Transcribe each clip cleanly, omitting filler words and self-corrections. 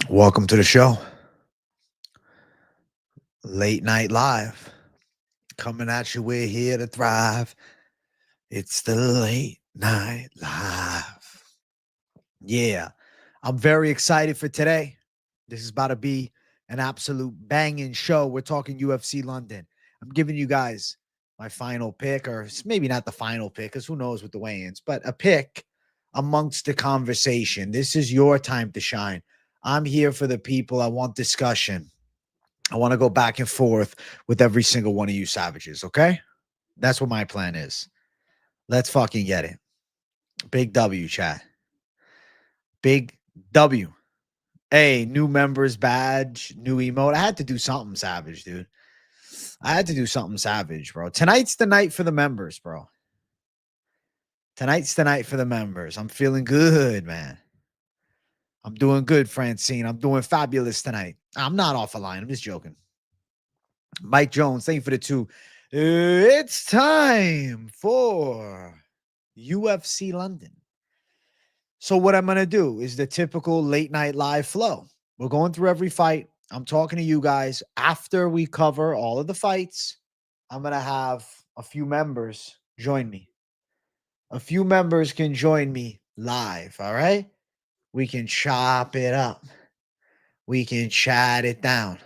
Welcome to the show. Late night live. Coming at you, we're here to thrive. It's the late night live. Yeah, I'm very excited for today. This is about to be an absolute banging show. We're talking UFC London. I'm giving you guys my final pick, or maybe not the final pick, because who knows with the weigh-ins, but a pick amongst the conversation. This is your time to shine. I'm here for the people. I want discussion. I want to go back and forth with every single one of you savages, okay? That's what my plan is. Let's fucking get it. Big W, chat. Big W. Hey, new members badge, new emote. I had to do something savage, dude. I had to do something savage, bro. Tonight's the night for the members, bro. Tonight's the night for the members. I'm feeling good, man. I'm doing good, Francine. I'm doing fabulous tonight. I'm not off a line. I'm just joking. Mike Jones, thank you for the 2. It's time for UFC London. So what I'm going to do is the typical late night live flow. We're going through every fight. I'm talking to you guys. After we cover all of the fights, I'm going to have a few members join me. A few members can join me live, all right? We can chop it up. We can chat it down.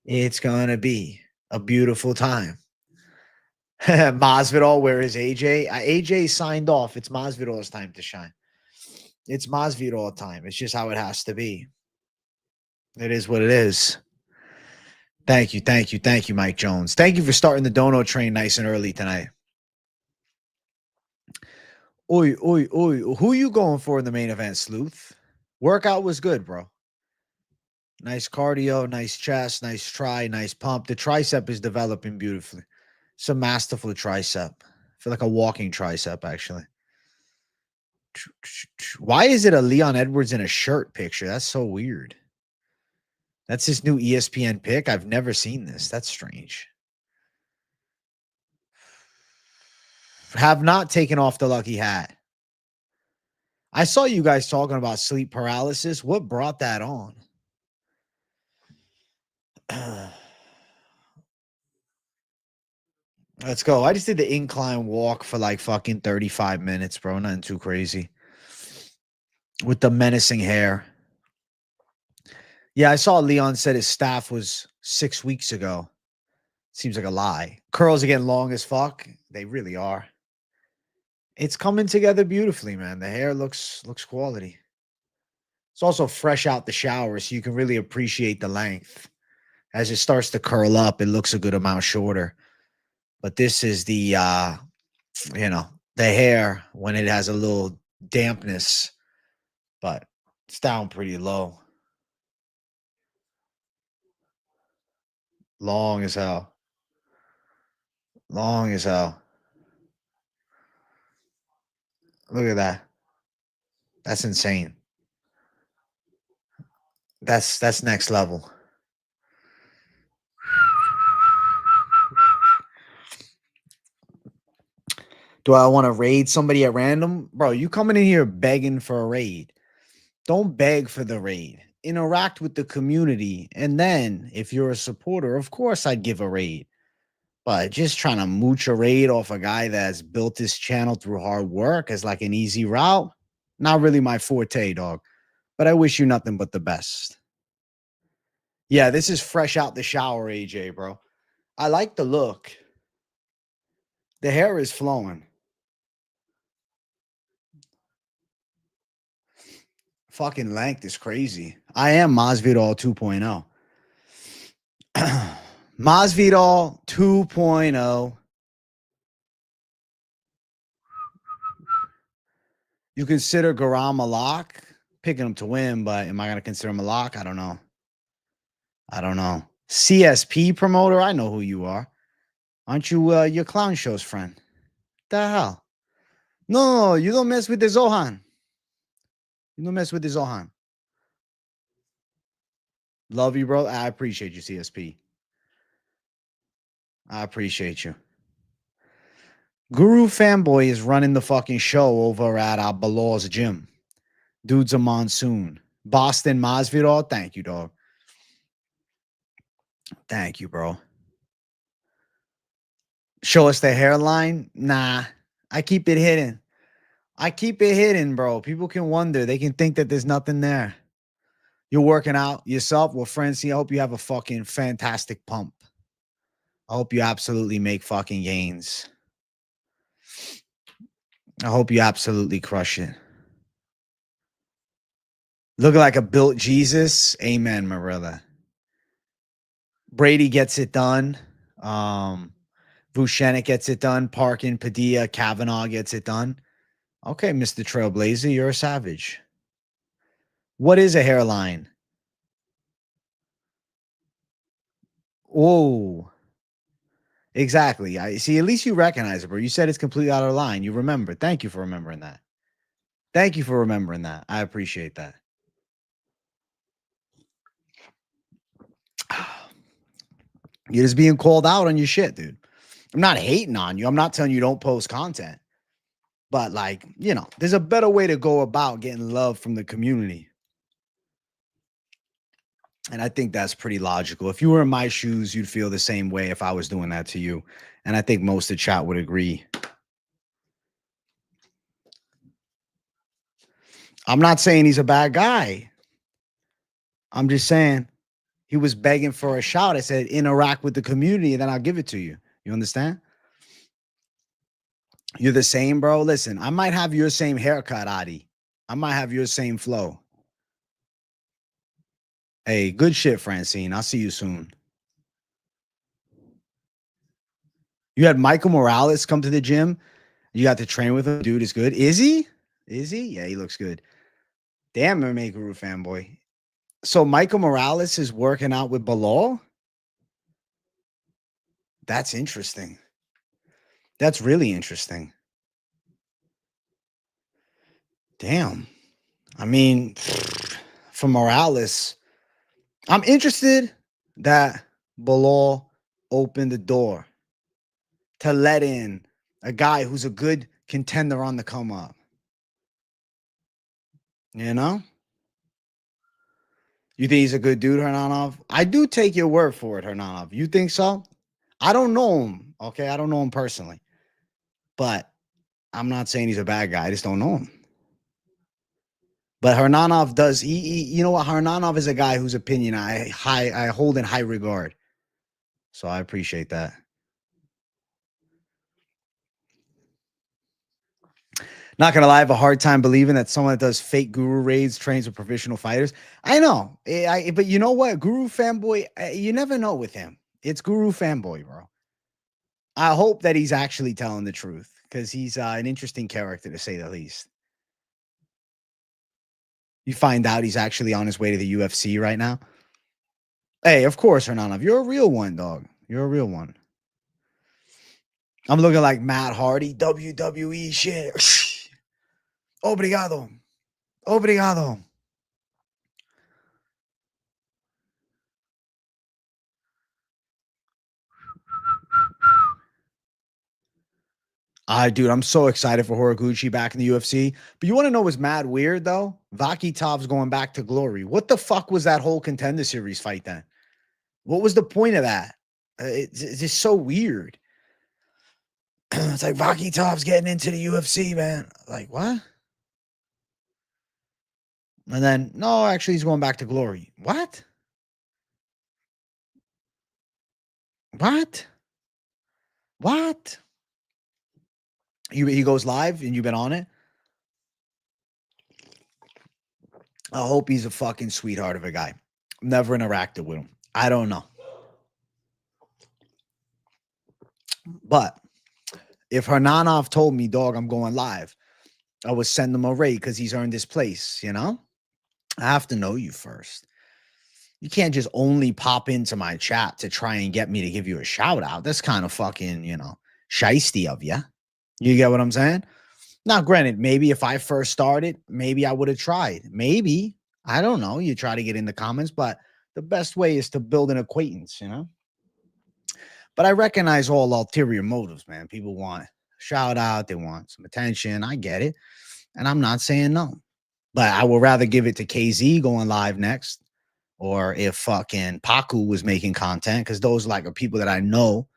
It's going to be a beautiful time. Masvidal, where is AJ? AJ signed off. It's Masvidal's time to shine. It's Masvidal time. It's just how it has to be. It is what it is. Thank you, Mike Jones. Thank you for starting the dono train nice and early tonight. Oi. Who you going for in the main event, Sleuth? Workout was good, bro. Nice cardio, nice chest, nice try, nice pump. The tricep is developing beautifully. It's a masterful tricep. I feel like a walking tricep, actually. Why is it a Leon Edwards in a shirt picture? That's so weird. That's his new ESPN pick. I've never seen this. That's strange. Have not taken off the lucky hat. I saw you guys talking about sleep paralysis. What brought that on? Let's go. I just did the incline walk for like fucking 35 minutes, bro. Nothing too crazy. With the menacing hair. Yeah, I saw Leon said his staff was 6 weeks ago. Seems like a lie. Curls are getting long as fuck. They really are. It's coming together beautifully, man. The hair looks quality. It's also fresh out the shower, so you can really appreciate the length. As it starts to curl up, it looks a good amount shorter. But this is the, the hair when it has a little dampness. But it's down pretty low. Long as hell. Long as hell. Look at that. That's insane. That's next level. Do I want to raid somebody at random? Bro, you coming in here begging for a raid. Don't beg for the raid. Interact with the community. And then if you're a supporter, of course I'd give a raid. But just trying to mooch a raid off a guy that's built this channel through hard work as like an easy route, not really my forte, dog. But I wish you nothing but the best. Yeah, this is fresh out the shower, AJ, bro. I like the look. The hair is flowing. Fucking length is crazy. I am Masvidal 2.0. Masvidal 2.0. You consider Garam a lock? Picking him to win, but am I going to consider him a lock? I don't know. CSP promoter? I know who you are. Aren't you your clown show's friend? The hell? No, you don't mess with the Zohan. You don't mess with the Zohan. Love you, bro. I appreciate you, CSP. I appreciate you. Guru Fanboy is running the fucking show over at Balal's gym. Dude's a monsoon. Boston Masvidal. Thank you, dog. Thank you, bro. Show us the hairline? Nah, I keep it hidden. I keep it hidden, bro. People can wonder. They can think that there's nothing there. You're working out yourself. Well, Francine, I hope you have a fucking fantastic pump. I hope you absolutely make fucking gains. I hope you absolutely crush it. Look like a built Jesus. Amen, Marilla. Brady gets it done. Vucenic gets it done. Parkin, Padilla, Kavanagh gets it done. Okay, Mr. Trailblazer, you're a savage. What is a hairline? Whoa. Exactly. I see. At least you recognize it, bro. You said it's completely out of line. You remember. Thank you for remembering that. Thank you for remembering that. I appreciate that. You're just being called out on your shit, dude. I'm not hating on you. I'm not telling you don't post content. But, like, you know, there's a better way to go about getting love from the community. And I think that's pretty logical. If you were in my shoes, you'd feel the same way if I was doing that to you. And I think most of the chat would agree. I'm not saying he's a bad guy. I'm just saying he was begging for a shout. I said, interact with the community, and then I'll give it to you. You understand? You're the same, bro. Listen, I might have your same haircut, Adi. I might have your same flow. Hey, good shit, Francine. I'll see you soon. You had Michael Morales come to the gym. You got to train with him. Dude is good. Is he? Is he? Yeah, he looks good. Damn, MMA Guru fanboy. So Michael Morales is working out with Belal? That's interesting. That's really interesting. Damn. I mean, for Morales, I'm interested that Belal opened the door to let in a guy who's a good contender on the come up. You know? You think he's a good dude, Hernanov? I do take your word for it, Hernanov. You think so? I don't know him, okay? I don't know him personally. But I'm not saying he's a bad guy. I just don't know him. But Hernanov does. You know what? Hernanov is a guy whose opinion I hold in high regard. So I appreciate that. Not gonna lie, I have a hard time believing that someone that does fake guru raids trains with professional fighters. I know, but you know what? Guru fanboy, you never know with him. It's Guru fanboy, bro. I hope that he's actually telling the truth because he's an interesting character to say the least. You find out he's actually on his way to the UFC right now. Hey, of course, Hernanov. You're a real one, dog. You're a real one. I'm looking like Matt Hardy, WWE shit. Obrigado. Obrigado. Dude, I'm so excited for Horiguchi back in the UFC. But you want to know what's mad weird, though? Vakitov's going back to glory. What the fuck was that whole Contender Series fight then? What was the point of that? It's just so weird. It's like Vakitov's getting into the UFC, man. Like, what? And then, no, actually, he's going back to glory. What? What? What? He goes live and you've been on it? I hope he's a fucking sweetheart of a guy. Never interacted with him. I don't know. But if Hernanov told me, dog, I'm going live, I would send him a raid because he's earned his place, you know? I have to know you first. You can't just only pop into my chat to try and get me to give you a shout out. That's kind of fucking, you know, shiesty of you. You get what I'm saying? Now, granted, maybe if I first started, maybe I would have tried. Maybe. I don't know. You try to get in the comments, but the best way is to build an acquaintance, But I recognize all ulterior motives, man. People want a shout out, they want some attention. I get it. And I'm not saying no. But I would rather give it to KZ going live next. Or if fucking Paku was making content, because those are people that I know,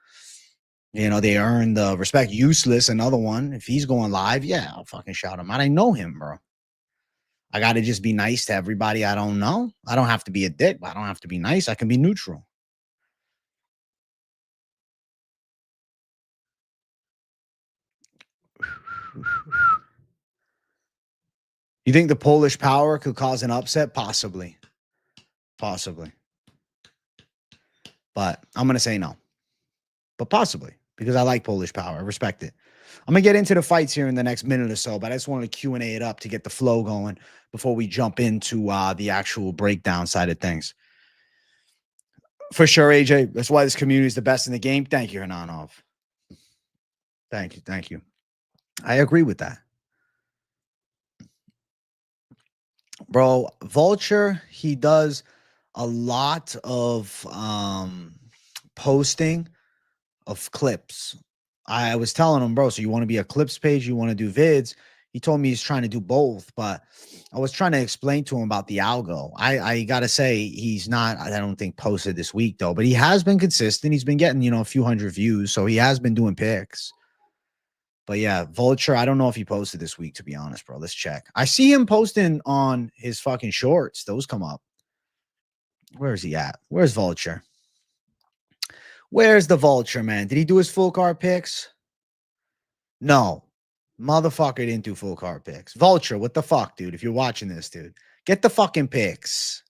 they earn the respect. Useless, another one. If he's going live, yeah, I'll fucking shout him out. I know him, bro. I got to just be nice to everybody I don't know. I don't have to be a dick, but I don't have to be nice. I can be neutral. You think the Polish power could cause an upset? Possibly. Possibly. But I'm going to say no. But possibly, because I like Polish power. I respect it. I'm going to get into the fights here in the next minute or so, but I just wanted to Q&A it up to get the flow going before we jump into the actual breakdown side of things. For sure, AJ. That's why this community is the best in the game. Thank you, Hernanov. Thank you. Thank you. I agree with that. Bro, Vulture, he does a lot of posting of clips. I was telling him, bro, so you want to be a clips page? You want to do vids? He told me he's trying to do both, but I was trying to explain to him about the algo. I got to say, he's not, I don't think, posted this week, though, but he has been consistent. He's been getting, a few hundred views, so he has been doing picks. But yeah, Vulture, I don't know if he posted this week, to be honest, bro. Let's check. I see him posting on his fucking shorts. Those come up. Where is he at? Where's Vulture? Where's the Vulture, man? Did he do his full card picks? No. Motherfucker didn't do full card picks. Vulture, what the fuck, dude? If you're watching this, dude, get the fucking picks.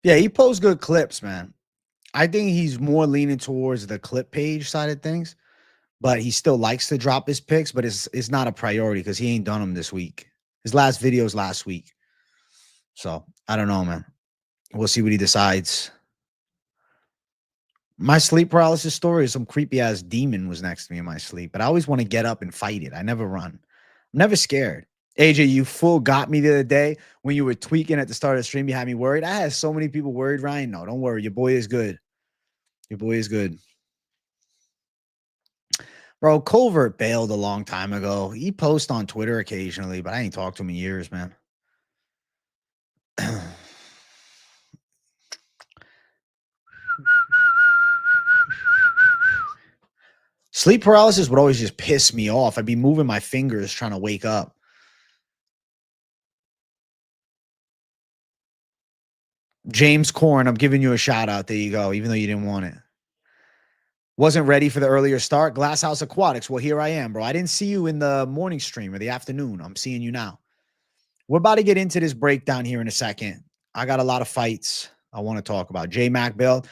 Yeah, he posts good clips, man. I think he's more leaning towards the clip page side of things, but he still likes to drop his picks, but it's not a priority because he ain't done them this week. His last video is last week. So, I don't know, man. We'll see what he decides. My sleep paralysis story is some creepy ass demon was next to me in my sleep, but I always want to get up and fight it. I never run. I'm never scared. AJ, you full got me the other day when you were tweaking at the start of the stream. You had me worried. I had so many people worried, Ryan. No, don't worry. Your boy is good. Your boy is good. Bro, Covert bailed a long time ago. He posts on Twitter occasionally, but I ain't talked to him in years, man. Sleep paralysis would always just piss me off. I'd be moving my fingers trying to wake up. James Korn, I'm giving you a shout out. There you go, even though you didn't want it. Wasn't ready for the earlier start. Glasshouse Aquatics. Well, here I am, bro. I didn't see you in the morning stream or the afternoon. I'm seeing you now. We're about to get into this breakdown here in a second. I got a lot of fights I want to talk about. J Mac Bill.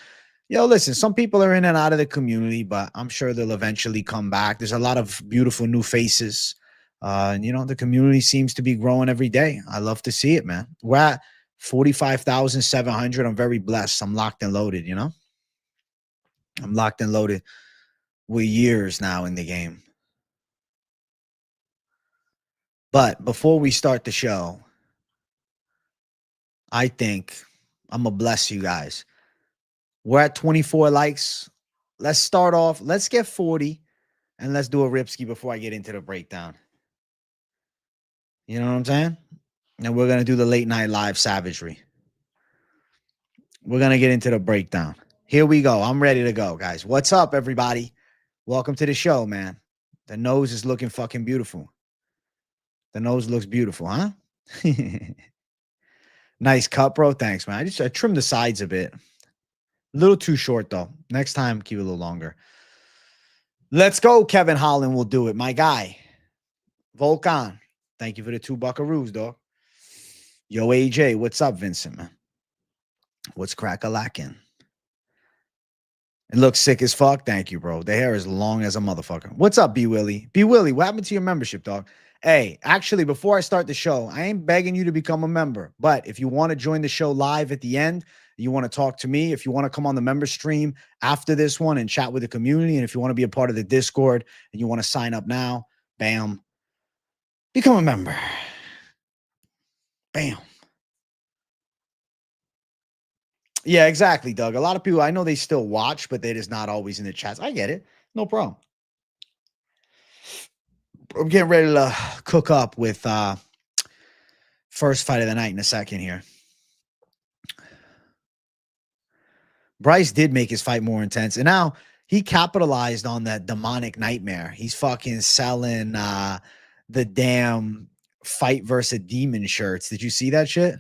Yo, listen, some people are in and out of the community, but I'm sure they'll eventually come back. There's a lot of beautiful new faces. The community seems to be growing every day. I love to see it, man. We're at 45,700. I'm very blessed. I'm locked and loaded, I'm locked and loaded with years now in the game. But before we start the show, I think I'm going to bless you guys. We're at 24 likes. Let's start off. Let's get 40, and let's do a Ripski before I get into the breakdown. You know what I'm saying? And we're going to do the late night live savagery. We're going to get into the breakdown. Here we go. I'm ready to go, guys. What's up, everybody? Welcome to the show, man. The nose is looking fucking beautiful. The nose looks beautiful, huh? Nice cut, bro. Thanks, man. I trimmed the sides a bit. A little too short, though. Next time, keep it a little longer. Let's go. Kevin Holland will do it. My guy. Volkan. Thank you for the 2 buckaroos, dog. Yo, AJ. What's up, Vincent, man? What's crack-a-lacking? It looks sick as fuck. Thank you, bro. The hair is long as a motherfucker. What's up, B. Willie? B. Willie, what happened to your membership, dog? Hey, actually, before I start the show, I ain't begging you to become a member. But if you want to join the show live at the end, you want to talk to me, if you want to come on the member stream after this one and chat with the community, and if you want to be a part of the Discord and you want to sign up now, bam, become a member. Bam. Yeah, exactly, Doug. A lot of people, I know they still watch, but they're just not always in the chats. I get it. No problem. I'm getting ready to cook up with first fight of the night in a second here. Bryce did make his fight more intense, and now he capitalized on that demonic nightmare. He's fucking selling the damn fight versus demon shirts. Did you see that shit?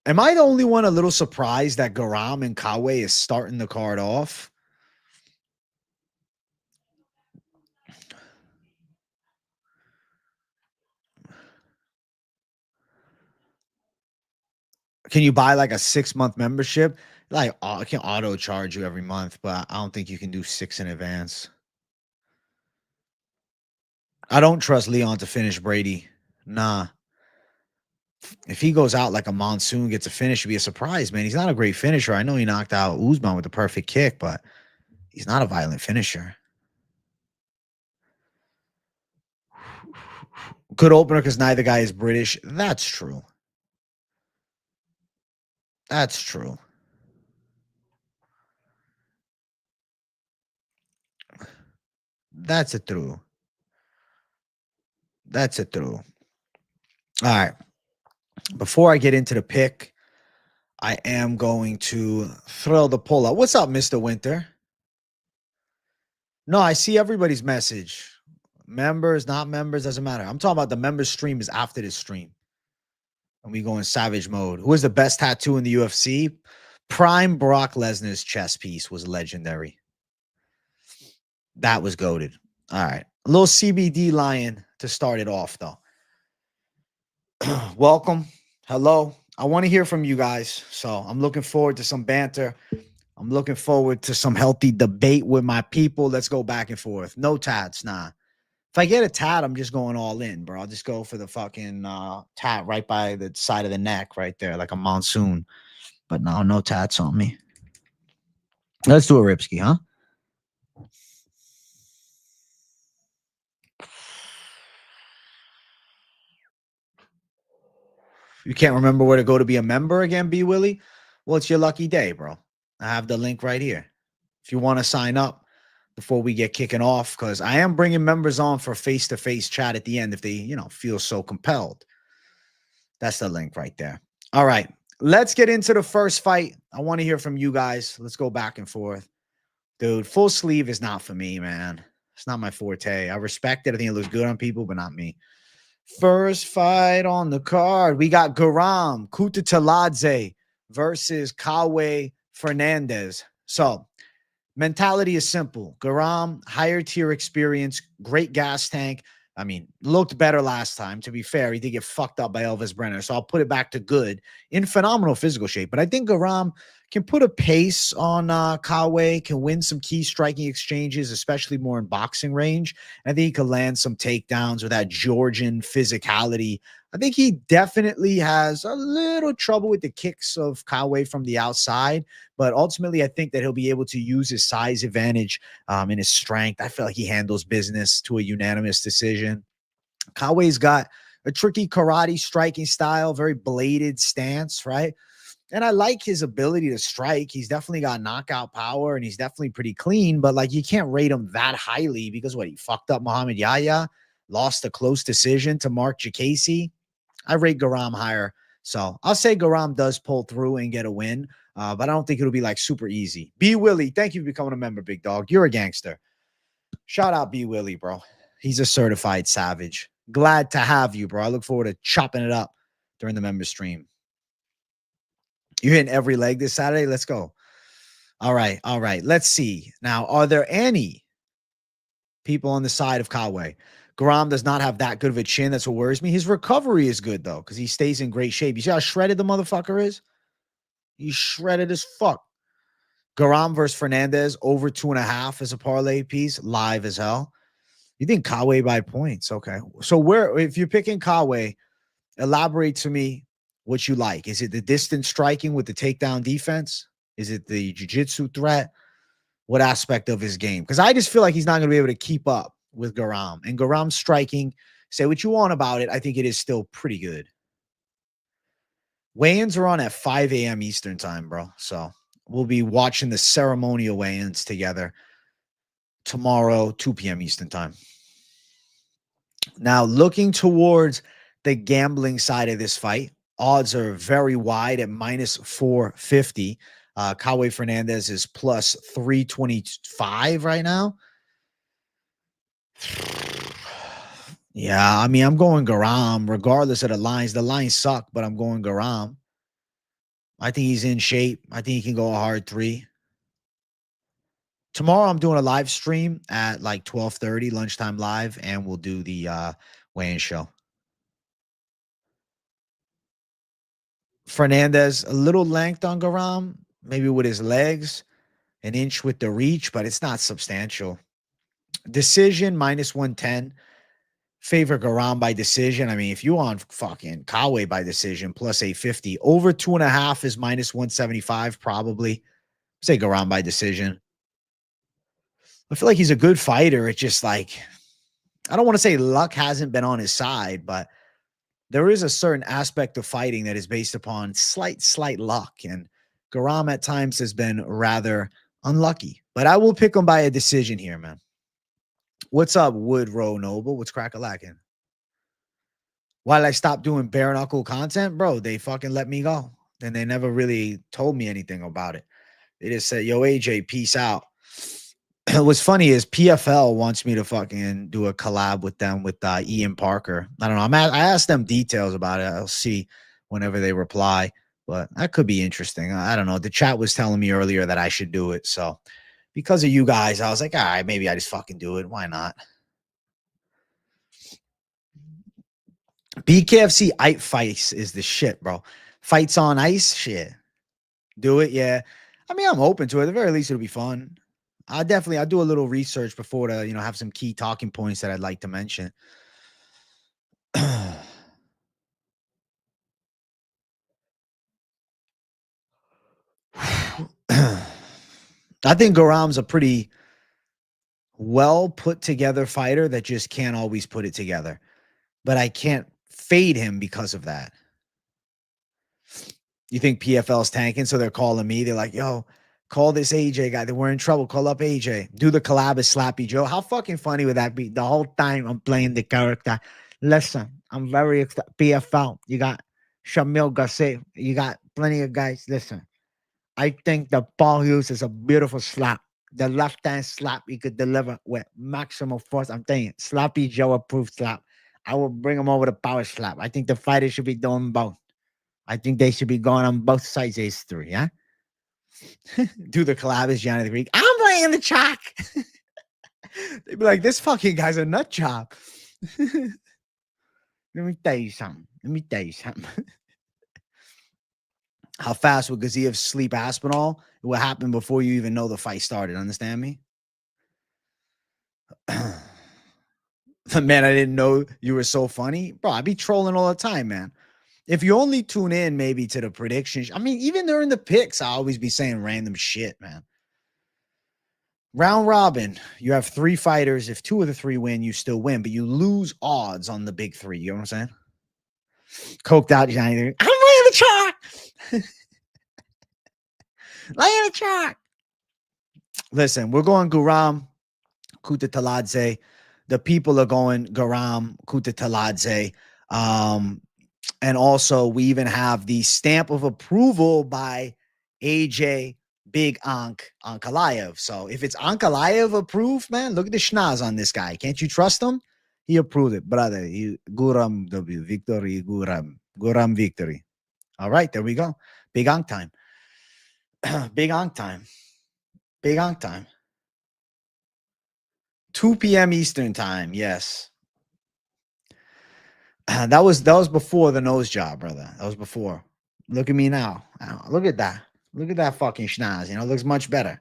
Am I the only one a little surprised that Garam and Kauê is starting the card off? Can you buy like a 6-month membership? Like, I can auto charge you every month, but I don't think you can do 6 in advance. I don't trust Leon to finish Brady. Nah. If he goes out like a monsoon, gets a finish, it'd be a surprise, man. He's not a great finisher. I know he knocked out Usman with the perfect kick, but he's not a violent finisher. Good opener because neither guy is British. That's true. That's true. That's a true. That's a true. All right. Before I get into the pick, I am going to throw the pull up. What's up, Mr. Winter? No, I see everybody's message. Members, not members, doesn't matter. I'm talking about the members stream is after this stream. And we go in savage mode. Who is the best tattoo in the UFC? Prime Brock Lesnar's chest piece was legendary. That was goated. All right. A little CBD lion to start it off, though. Welcome. Hello. I want to hear from you guys. So I'm looking forward to some banter. I'm looking forward to some healthy debate with my people. Let's go back and forth. No tats, nah. If I get a tat, I'm just going all in, bro. I'll just go for the fucking tat right by the side of the neck right there, like a monsoon. But no tats on me. Let's do a Ripski, huh? You can't remember where to go to be a member again, B. Willie? Well, it's your lucky day, bro. I have the link right here. If you want to sign up before we get kicking off, because I am bringing members on for face-to-face chat at the end if they, feel so compelled. That's the link right there. All right. Let's get into the first fight. I want to hear from you guys. Let's go back and forth. Dude, full sleeve is not for me, man. It's not my forte. I respect it. I think it looks good on people, but not me. First fight on the card. We got Garam Kutateladze versus Kauê Fernandes. So, mentality is simple. Garam, higher tier experience, great gas tank. I mean, looked better last time. To be fair, he did get fucked up by Elvis Brenner. So I'll put it back to good. In phenomenal physical shape. But I think Garam can put a pace on Kauê, can win some key striking exchanges, especially more in boxing range. I think he can land some takedowns with that Georgian physicality. I think he definitely has a little trouble with the kicks of Kauê from the outside. But ultimately, I think that he'll be able to use his size advantage and his strength. I feel like he handles business to a unanimous decision. Kauê's got a tricky karate striking style, very bladed stance, right? And I like his ability to strike. He's definitely got knockout power and he's definitely pretty clean, but like you can't rate him that highly because what, he fucked up Muhammad Yahya, lost a close decision to Mark Jacasey. I rate Garam higher. So I'll say Garam does pull through and get a win, but I don't think it'll be like super easy. B. Willie, thank you for becoming a member, big dog. You're a gangster. Shout out B. Willie, bro. He's a certified savage. Glad to have you, bro. I look forward to chopping it up during the member stream. You're hitting every leg this Saturday. Let's go. All right. All right. Let's see. Now, are there any people on the side of Kauê? Garam does not have that good of a chin. That's what worries me. His recovery is good, though, because he stays in great shape. You see how shredded the motherfucker is? He's shredded as fuck. Garam versus Fernandes, over 2.5 as a parlay piece, live as hell. You think Kauê by points? Okay. So if you're picking Kauê, elaborate to me what you like. Is it the distance striking with the takedown defense? Is it the jiu-jitsu threat? What aspect of his game? Because I just feel like he's not going to be able to keep up with Garam. And Garam striking, say what you want about it, I think it is still pretty good. Weigh-ins are on at 5 a.m. Eastern time, bro. So we'll be watching the ceremonial weigh-ins together tomorrow, 2 p.m. Eastern time. Now, looking towards the gambling side of this fight, odds are very wide at minus 450. Kauê Fernandes is plus 325 right now. Yeah, I mean, I'm going Garam regardless of the lines. The lines suck, but I'm going Garam. I think he's in shape. I think he can go a hard 3. Tomorrow I'm doing a live stream at like 12:30 lunchtime live, and we'll do the weigh-in show. Fernandes, a little length on Garam, maybe with his legs, an inch with the reach, but it's not substantial. Decision, minus 110. Favor Garam by decision. I mean, if you want fucking Kauê by decision, plus 850. Over 2.5 is minus 175, probably. Say Garam by decision. I feel like he's a good fighter. It's just like, I don't want to say luck hasn't been on his side, but there is a certain aspect of fighting that is based upon slight luck. And Garam at times has been rather unlucky. But I will pick him by a decision here, man. What's up, Woodrow Noble? What's crack-a-lacking? While I stopped doing bare knuckle content, bro, they fucking let me go. And they never really told me anything about it. They just said, yo, AJ, peace out. What's funny is PFL wants me to fucking do a collab with them with Ian Parker. I don't know. I asked them details about it. I'll see whenever they reply, but that could be interesting. I don't know. The chat was telling me earlier that I should do it. So because of you guys, I was like, all right, maybe I just fucking do it. Why not? BKFC Ice Fights is the shit, bro. Fights on ice, shit. Do it, yeah. I mean, I'm open to it. At the very least, it'll be fun. I'll do a little research before to, have some key talking points that I'd like to mention. I think Garam's a pretty well put together fighter that just can't always put it together. But I can't fade him because of that. You think PFL's tanking, so they're calling me. They're like, yo, call this AJ guy. We're in trouble. Call up AJ. Do the collab as Slappy Joe. How fucking funny would that be? The whole time I'm playing the character. Listen, I'm very excited. PFL. You got Shamil Garcia. You got plenty of guys. Listen, I think the Paul Hughes is a beautiful slap. The left-hand slap you could deliver with maximum force. I'm telling you, Slappy Joe approved slap. I will bring him over to power slap. I think the fighters should be doing both. I think they should be going on both sides of history, yeah? Do the collab as Johnny the Greek. I'm laying the chalk. They'd be like, this fucking guy's a nut job. Let me tell you something. How fast would Gaziev sleep Aspinall? It will happen before you even know the fight started. Understand me? Man, I didn't know you were so funny. Bro, I be trolling all the time, man. If you only tune in maybe to the predictions, I mean, even during the picks, I always be saying random shit, man. Round robin, you have 3 fighters. If 2 of the 3 win, you still win, but you lose odds on the big 3. You know what I'm saying? Coked out Johnny. I'm laying the chalk. Laying the chalk. Listen, we're going Garam, Kutateladze. The people are going Garam, Kutateladze. And also, we even have the stamp of approval by AJ Big Ankalaev. So if it's Ankalaev approved, man, look at the schnoz on this guy. Can't you trust him? He approved it, brother. Guram W victory, Guram victory. All right, there we go. Big Ank time. Big Ank time. Big Ank time. 2 p.m. Eastern time. Yes. That was before the nose job, brother. That was before. Look at me now. Look at that. Look at that fucking schnoz. It looks much better.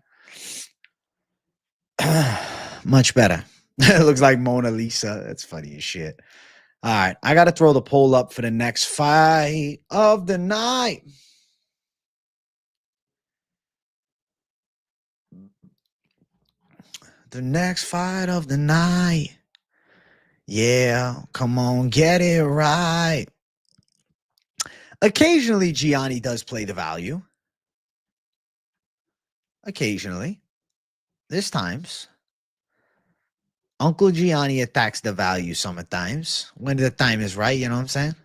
Much better. It looks like Mona Lisa. That's funny as shit. All right. I got to throw the poll up for the next fight of the night. The next fight of the night. Yeah. Come on. Get it right. Occasionally, Gianni does play the value. Occasionally. There's times. Uncle Gianni attacks the value sometimes. When the time is right, you know what I'm saying?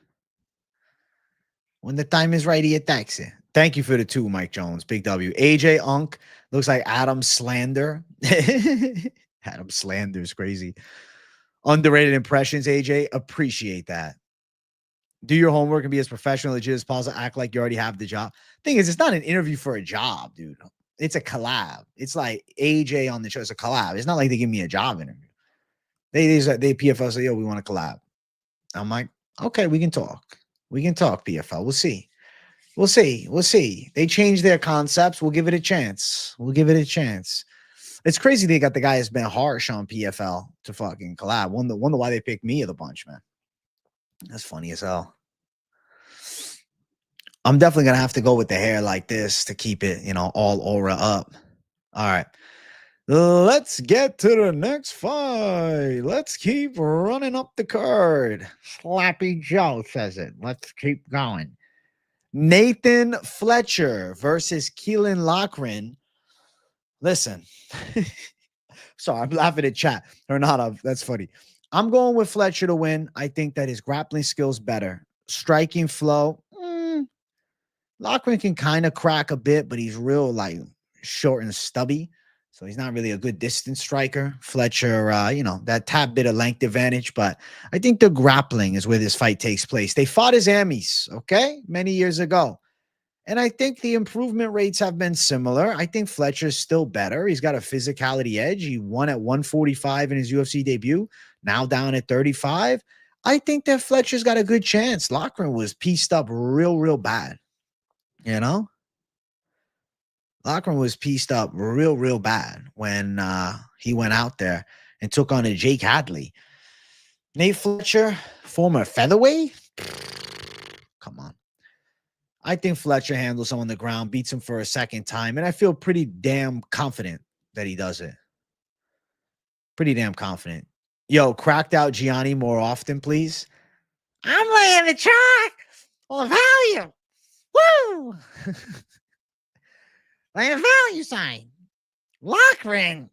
When the time is right, he attacks it. Thank you for the 2, Mike Jones. Big W. AJ Unk looks like Adam Slander. Adam Slander is crazy. Underrated impressions, AJ. Appreciate that. Do your homework and be as professional, legit as possible. Act like you already have the job. Thing is, it's not an interview for a job, dude. It's a collab. It's like AJ on the show. It's a collab. It's not like they give me a job interview. They PFL say, yo, we want to collab. I'm like, okay, we can talk. We can talk, PFL. We'll see. We'll see. We'll see. They changed their concepts. We'll give it a chance. We'll give it a chance. It's crazy they got the guy that's been harsh on PFL to fucking collab. Wonder why they picked me of the bunch, man. That's funny as hell. I'm definitely going to have to go with the hair like this to keep it, you know, all aura up. All right. Let's get to the next fight. Let's keep running up the card. Slappy Joe says it. Let's keep going. Nathan Fletcher versus Keelan Loughran. Listen. Sorry, I'm laughing at chat. Or not. That's funny. I'm going with Fletcher to win. I think that his grappling skills better. Striking flow. Loughran can kind of crack a bit, but he's real like short and stubby. So he's not really a good distance striker. Fletcher, you know, that tad bit of length advantage. But I think the grappling is where this fight takes place. They fought as Amis, okay, many years ago. And I think the improvement rates have been similar. I think Fletcher's still better. He's got a physicality edge. He won at 145 in his UFC debut, now down at 35. I think that Fletcher's got a good chance. Loughran was pieced up real bad. You know? Loughran was pieced up real bad when he went out there and took on a Jake Hadley. Nate Fletcher, former featherweight? Come on. I think Fletcher handles him on the ground, beats him for a second time, and I feel pretty damn confident that he does it. Pretty damn confident. Yo, cracked out Gianni more often, please. I'm laying the track on value. Woo! Laying a value sign. Loughran.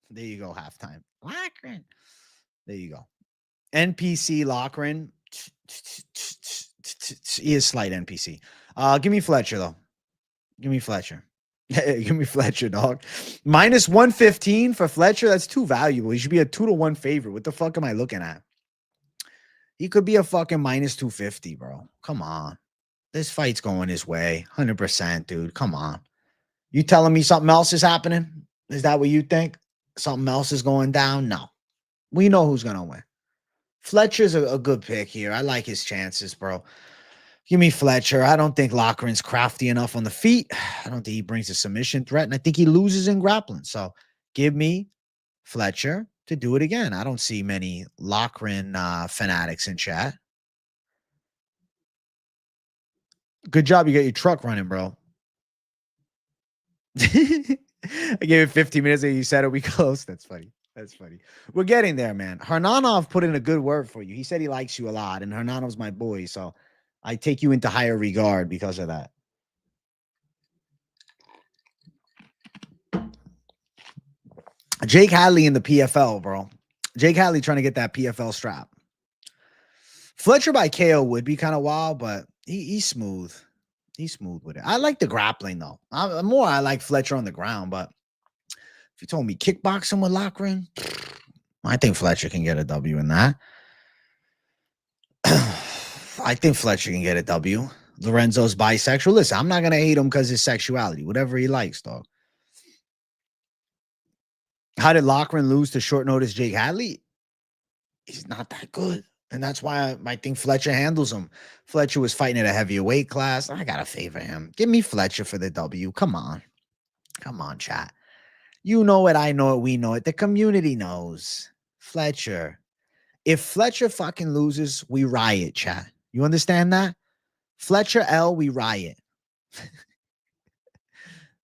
There you go, halftime. Loughran. There you go. NPC Loughran. He is slight NPC. Give me Fletcher, though. Give me Fletcher. Give me Fletcher, dog. Minus 115 for Fletcher. That's too valuable. He should be a 2-1 favorite. What the fuck am I looking at? He could be a fucking minus 250, bro. Come on. This fight's going his way. 100%, dude. Come on. You telling me something else is happening? Is that what you think? Something else is going down? No. We know who's going to win. Fletcher's a good pick here. I like his chances, bro. Give me Fletcher. I don't think Loughran's crafty enough on the feet. I don't think he brings a submission threat, and I think he loses in grappling. So give me Fletcher to do it again. I don't see many Loughran fanatics in chat. Good job. You got your truck running, bro. I gave it 15 minutes and you said it. We close. That's funny. That's funny. We're getting there, man. Hernanov put in a good word for you. He said he likes you a lot, and Hernanov's my boy, so I take you into higher regard because of that. Jake Hadley in the PFL, bro. Jake Hadley trying to get that PFL strap. Fletcher by KO would be kind of wild, but he's smooth. He's smooth with it. I like the grappling, though. I like Fletcher on the ground, but if you told me kickboxing with Loughran, I think Fletcher can get a W in that. I think Fletcher can get a W. Lorenzo's bisexual. Listen, I'm not going to hate him because his sexuality. Whatever he likes, dog. How did Loughran lose to short notice Jake Hadley? He's not that good. And that's why I think Fletcher handles him. Fletcher was fighting at a heavier weight class. I got to favor him. Give me Fletcher for the W. Come on. Come on, chat. You know it. I know it. We know it. The community knows. Fletcher. If Fletcher fucking loses, we riot, chat. You understand that? Fletcher L, we riot.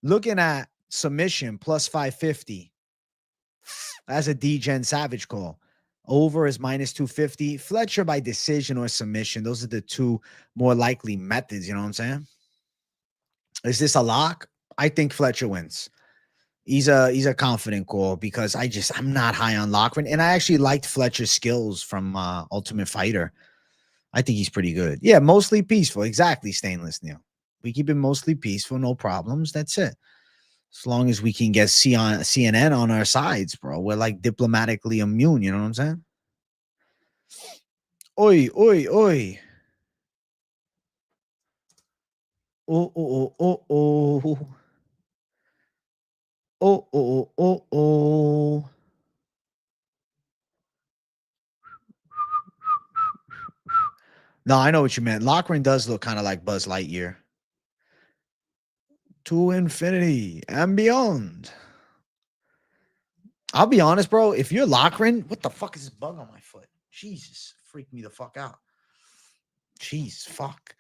Looking at submission plus 550. That's a D-Gen Savage call. Over is -250. Fletcher by decision or submission. Those are the two more likely methods. You know what I'm saying? Is this a lock? I think Fletcher wins. He's a confident call because I'm not high on Loughran, and I actually liked Fletcher's skills from Ultimate Fighter. I think he's pretty good. Yeah, mostly peaceful. Exactly, Stainless Neil. We keep it mostly peaceful, no problems. That's it. As long as we can get CNN on our sides, bro. We're like diplomatically immune. You know what I'm saying? Oi, oi, oi. Oh, oh, oh, oh, oh. Oh, oh, oh, oh. No, I know what you meant. Loughran does look kind of like Buzz Lightyear. To infinity and beyond. I'll be honest, bro. If you're Loughran, what the fuck is this bug on my foot? Jesus, freak me the fuck out. Jeez, fuck.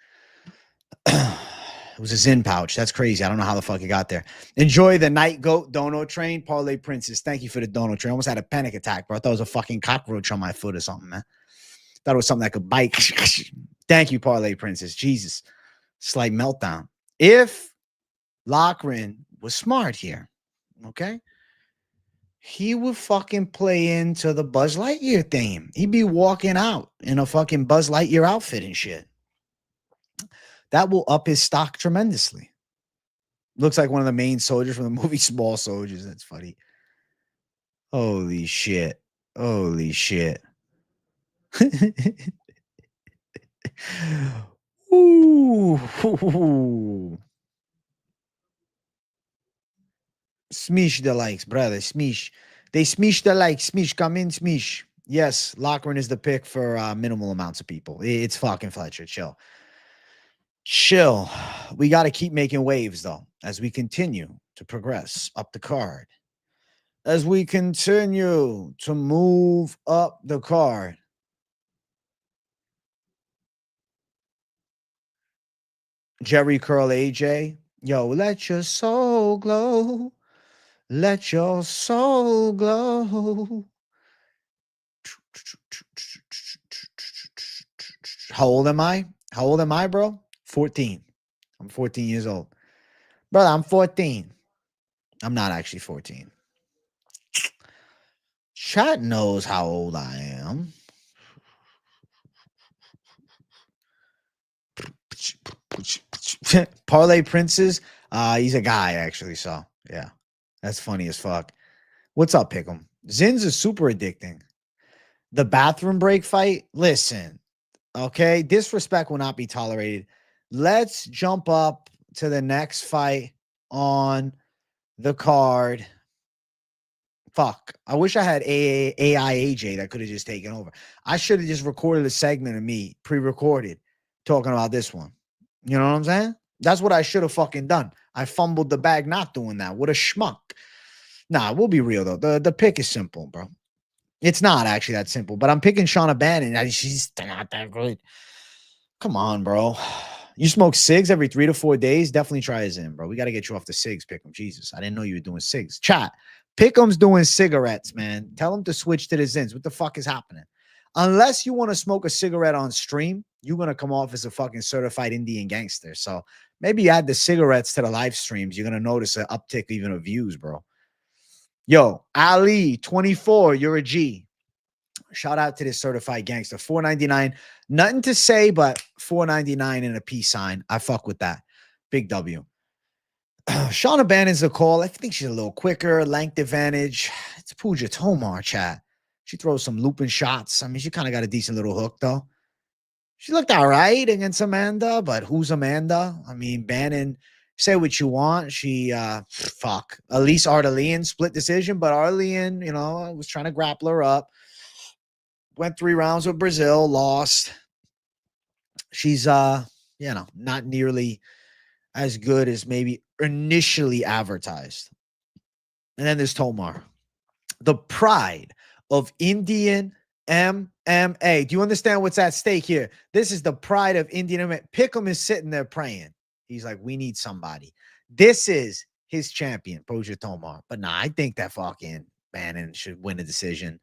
It was a Zin pouch. That's crazy. I don't know how the fuck it got there. Enjoy the Night Goat Dono Train. Parlay Princess. Thank you for the Dono Train. I almost had a panic attack, bro. I thought it was a fucking cockroach on my foot or something, man. Thought it was something that could bite. Thank you, Parlay Princess. Jesus. Slight meltdown. If Loughran was smart here, okay, he would fucking play into the Buzz Lightyear theme. He'd be walking out in a fucking Buzz Lightyear outfit and shit. That will up his stock tremendously. Looks like one of the main soldiers from the movie Small Soldiers. That's funny. Holy shit. Holy shit. Ooh. Smish the likes, brother. Smish. They smish the likes. Smish, come in, smish. Yes, Loughran is the pick for minimal amounts of people. It's fucking Fletcher. Chill. Chill. We got to keep making waves, though, as we continue to progress up the card. As we continue to move up the card. Jerry Curl AJ. Yo, let your soul glow. Let your soul glow. How old am I? How old am I, bro? 14. I'm 14 years old. Brother, I'm 14. I'm not actually 14. Chat knows how old I am. Parlay Princes. He's a guy, actually. So, yeah. That's funny as fuck. What's up, Pick'em? Zins is super addicting. The bathroom break fight. Listen, okay? Disrespect will not be tolerated. Let's jump up to the next fight on the card. Fuck. I wish I had AI AJ that could have just taken over. I should have just recorded a segment of me pre-recorded talking about this one. You know what I'm saying? That's what I should have fucking done. I fumbled the bag not doing that. What a schmuck. Nah, we'll be real though. The pick is simple, bro. It's not actually that simple, but I'm picking Shauna Bannon. She's not that good. Come on, bro. You smoke cigs every 3 to 4 days? Definitely try his in, bro. We got to get you off the cigs, Pick'em. Jesus, I didn't know you were doing cigs. Chat. Pick'em's doing cigarettes, man. Tell him to switch to the Zins. What the fuck is happening? Unless you want to smoke a cigarette on stream, you're going to come off as a fucking certified Indian gangster. So maybe add the cigarettes to the live streams. You're going to notice an uptick even of views, bro. Yo, Ali, 24, you're a G. Shout out to this certified gangster. $4.99. Nothing to say, but $4.99 and a peace sign. I fuck with that. Big W. Shauna Bannon's the call. I think she's a little quicker. Length advantage. It's Puja Tomar, chat. She throws some looping shots. I mean, she kind of got a decent little hook, though. She looked all right against Amanda, but who's Amanda? I mean, Bannon, say what you want. She, fuck. Elise Ardalian, split decision, but Ardalian, was trying to grapple her up. Went 3 rounds with Brazil, lost. She's, not nearly as good as maybe initially advertised. And then there's Tomar, the pride of Indian MMA. Do you understand what's at stake here? This is the pride of Indian MMA. Pick'em is sitting there praying. He's like, we need somebody. This is his champion, Puja Tomar. But nah, I think that fucking Bannon should win a decision.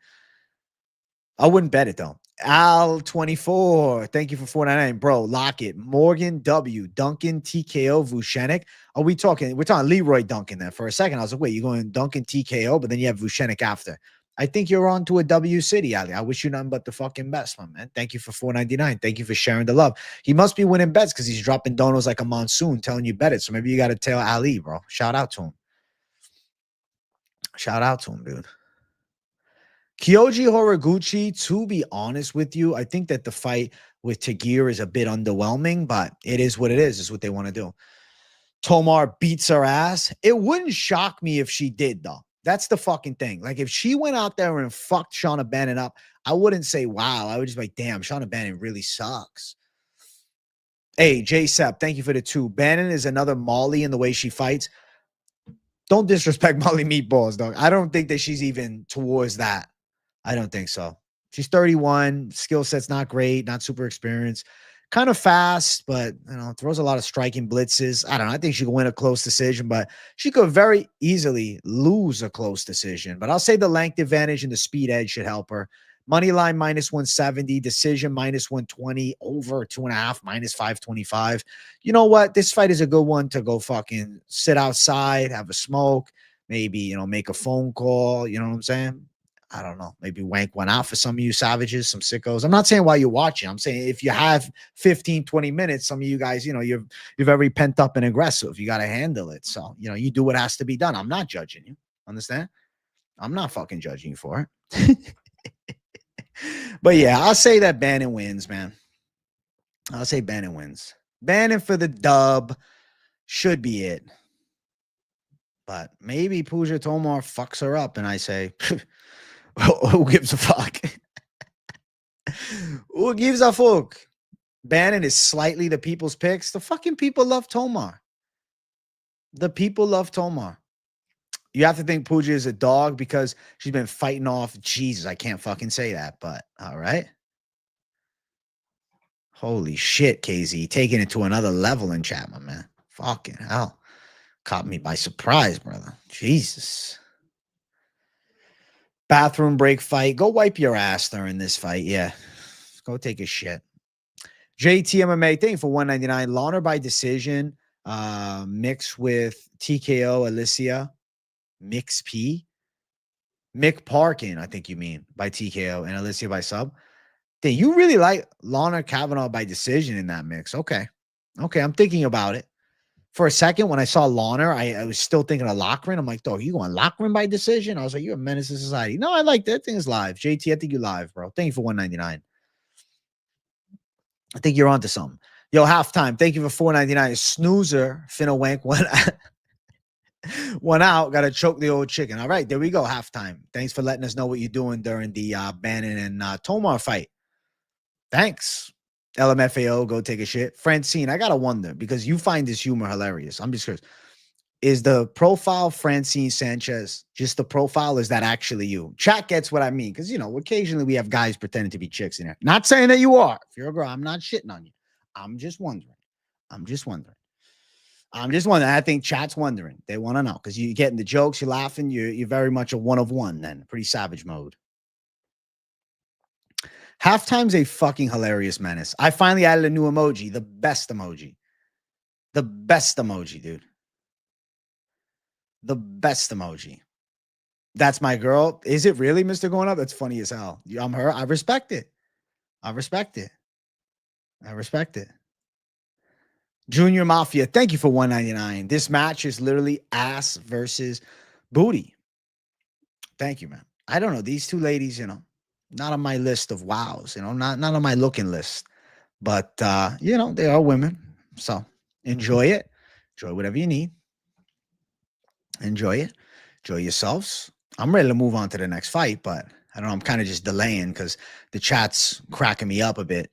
I wouldn't bet it though. Al24, thank you for 499. Bro, lock it. Morgan W, Duncan, TKO, Vucenic. Are we talking? We're talking Leroy Duncan then. For a second, I was like, wait, you're going Duncan, TKO, but then you have Vucenic after. I think you're on to a W City, Ali. I wish you nothing but the fucking best, my man. Thank you for 499. Thank you for sharing the love. He must be winning bets because he's dropping donos like a monsoon, telling you bet it. So maybe you got to tell Ali, bro. Shout out to him. Shout out to him, dude. Kyoji Horiguchi, to be honest with you, I think that the fight with Tagir is a bit underwhelming, but it is what it is. It's what they want to do. Tomar beats her ass. It wouldn't shock me if she did, though. That's the fucking thing. Like, if she went out there and fucked Shauna Bannon up, I wouldn't say, wow. I would just be like, damn, Shauna Bannon really sucks. Hey, J Sep, thank you for the 2. Bannon is another Molly in the way she fights. Don't disrespect Molly Meatballs, dog. I don't think that she's even towards that. I don't think so. She's 31. Skill set's not great, not super experienced. Kind of fast, but, you know, throws a lot of striking blitzes. I don't know. I think she could win a close decision, but she could very easily lose a close decision. But I'll say the length advantage and the speed edge should help her. Money line minus 170, decision minus 120, over 2.5, minus 525. You know what? This fight is a good one to go fucking sit outside, have a smoke, maybe, you know, make a phone call. You know what I'm saying? I don't know, maybe wank one out for some of you savages, some sickos. I'm not saying while you're watching. I'm saying if you have 15, 20 minutes, some of you guys, you know, you're very pent up and aggressive. You got to handle it. So, you know, you do what has to be done. I'm not judging you. Understand? I'm not fucking judging you for it. But yeah, I'll say that Bannon wins, man. I'll say Bannon wins. Bannon for the dub should be it. But maybe Puja Tomar fucks her up and I say, who gives a fuck? Who gives a fuck? Bannon is slightly the people's picks. The fucking people love Tomar. The people love Tomar. You have to think Puja is a dog because she's been fighting off. Jesus, I can't fucking say that, but all right. Holy shit, KZ. Taking it to another level in chat, my man. Fucking hell. Caught me by surprise, brother. Jesus. Bathroom break fight. Go wipe your ass during this fight. Yeah. Go take a shit. JTMMA, thank you for 199. Loughran by decision. Mixed with TKO Alicia. Mix P. Mick Parkin, I think you mean, by TKO and Alicia by sub. Then you really like Loughran Kavanagh by decision in that mix. Okay. Okay, I'm thinking about it. For a second, when I saw Loughran, I was still thinking of Loughran. I'm like, dog, you going Loughran by decision? I was like, you're a menace to society. No, I like that thing is live. JT, I think you live, bro. Thank you for 199. I think you're onto something. Yo, halftime. Thank you for 499. Snoozer, finna wank one out. Got to choke the old chicken. All right, there we go. Halftime. Thanks for letting us know what you're doing during the Bannon and Tomar fight. Thanks. LMFAO, go take a shit. Francine, I got to wonder, because you find this humor hilarious. I'm just curious. Is the profile Francine Sanchez just the profile? Is that actually you? Chat gets what I mean. Because, you know, occasionally we have guys pretending to be chicks in here. Not saying that you are. If you're a girl, I'm not shitting on you. I'm just wondering. I think chat's wondering. They want to know because you're getting the jokes. You're laughing. You're very much a one of one then. Pretty savage mode. Halftime's a fucking hilarious menace. I finally added a new emoji. The best emoji. The best emoji, dude. The best emoji. That's my girl. Is it really, Mr. Going Up? That's funny as hell. I'm her. I respect it. Junior Mafia, thank you for 199. This match is literally ass versus booty. Thank you, man. I don't know. These two ladies, you know, not on my list of wows, you know, not on my looking list. But, you know, they are women. So enjoy it. Enjoy whatever you need. Enjoy it. Enjoy yourselves. I'm ready to move on to the next fight, but I don't know. I'm kind of just delaying because the chat's cracking me up a bit.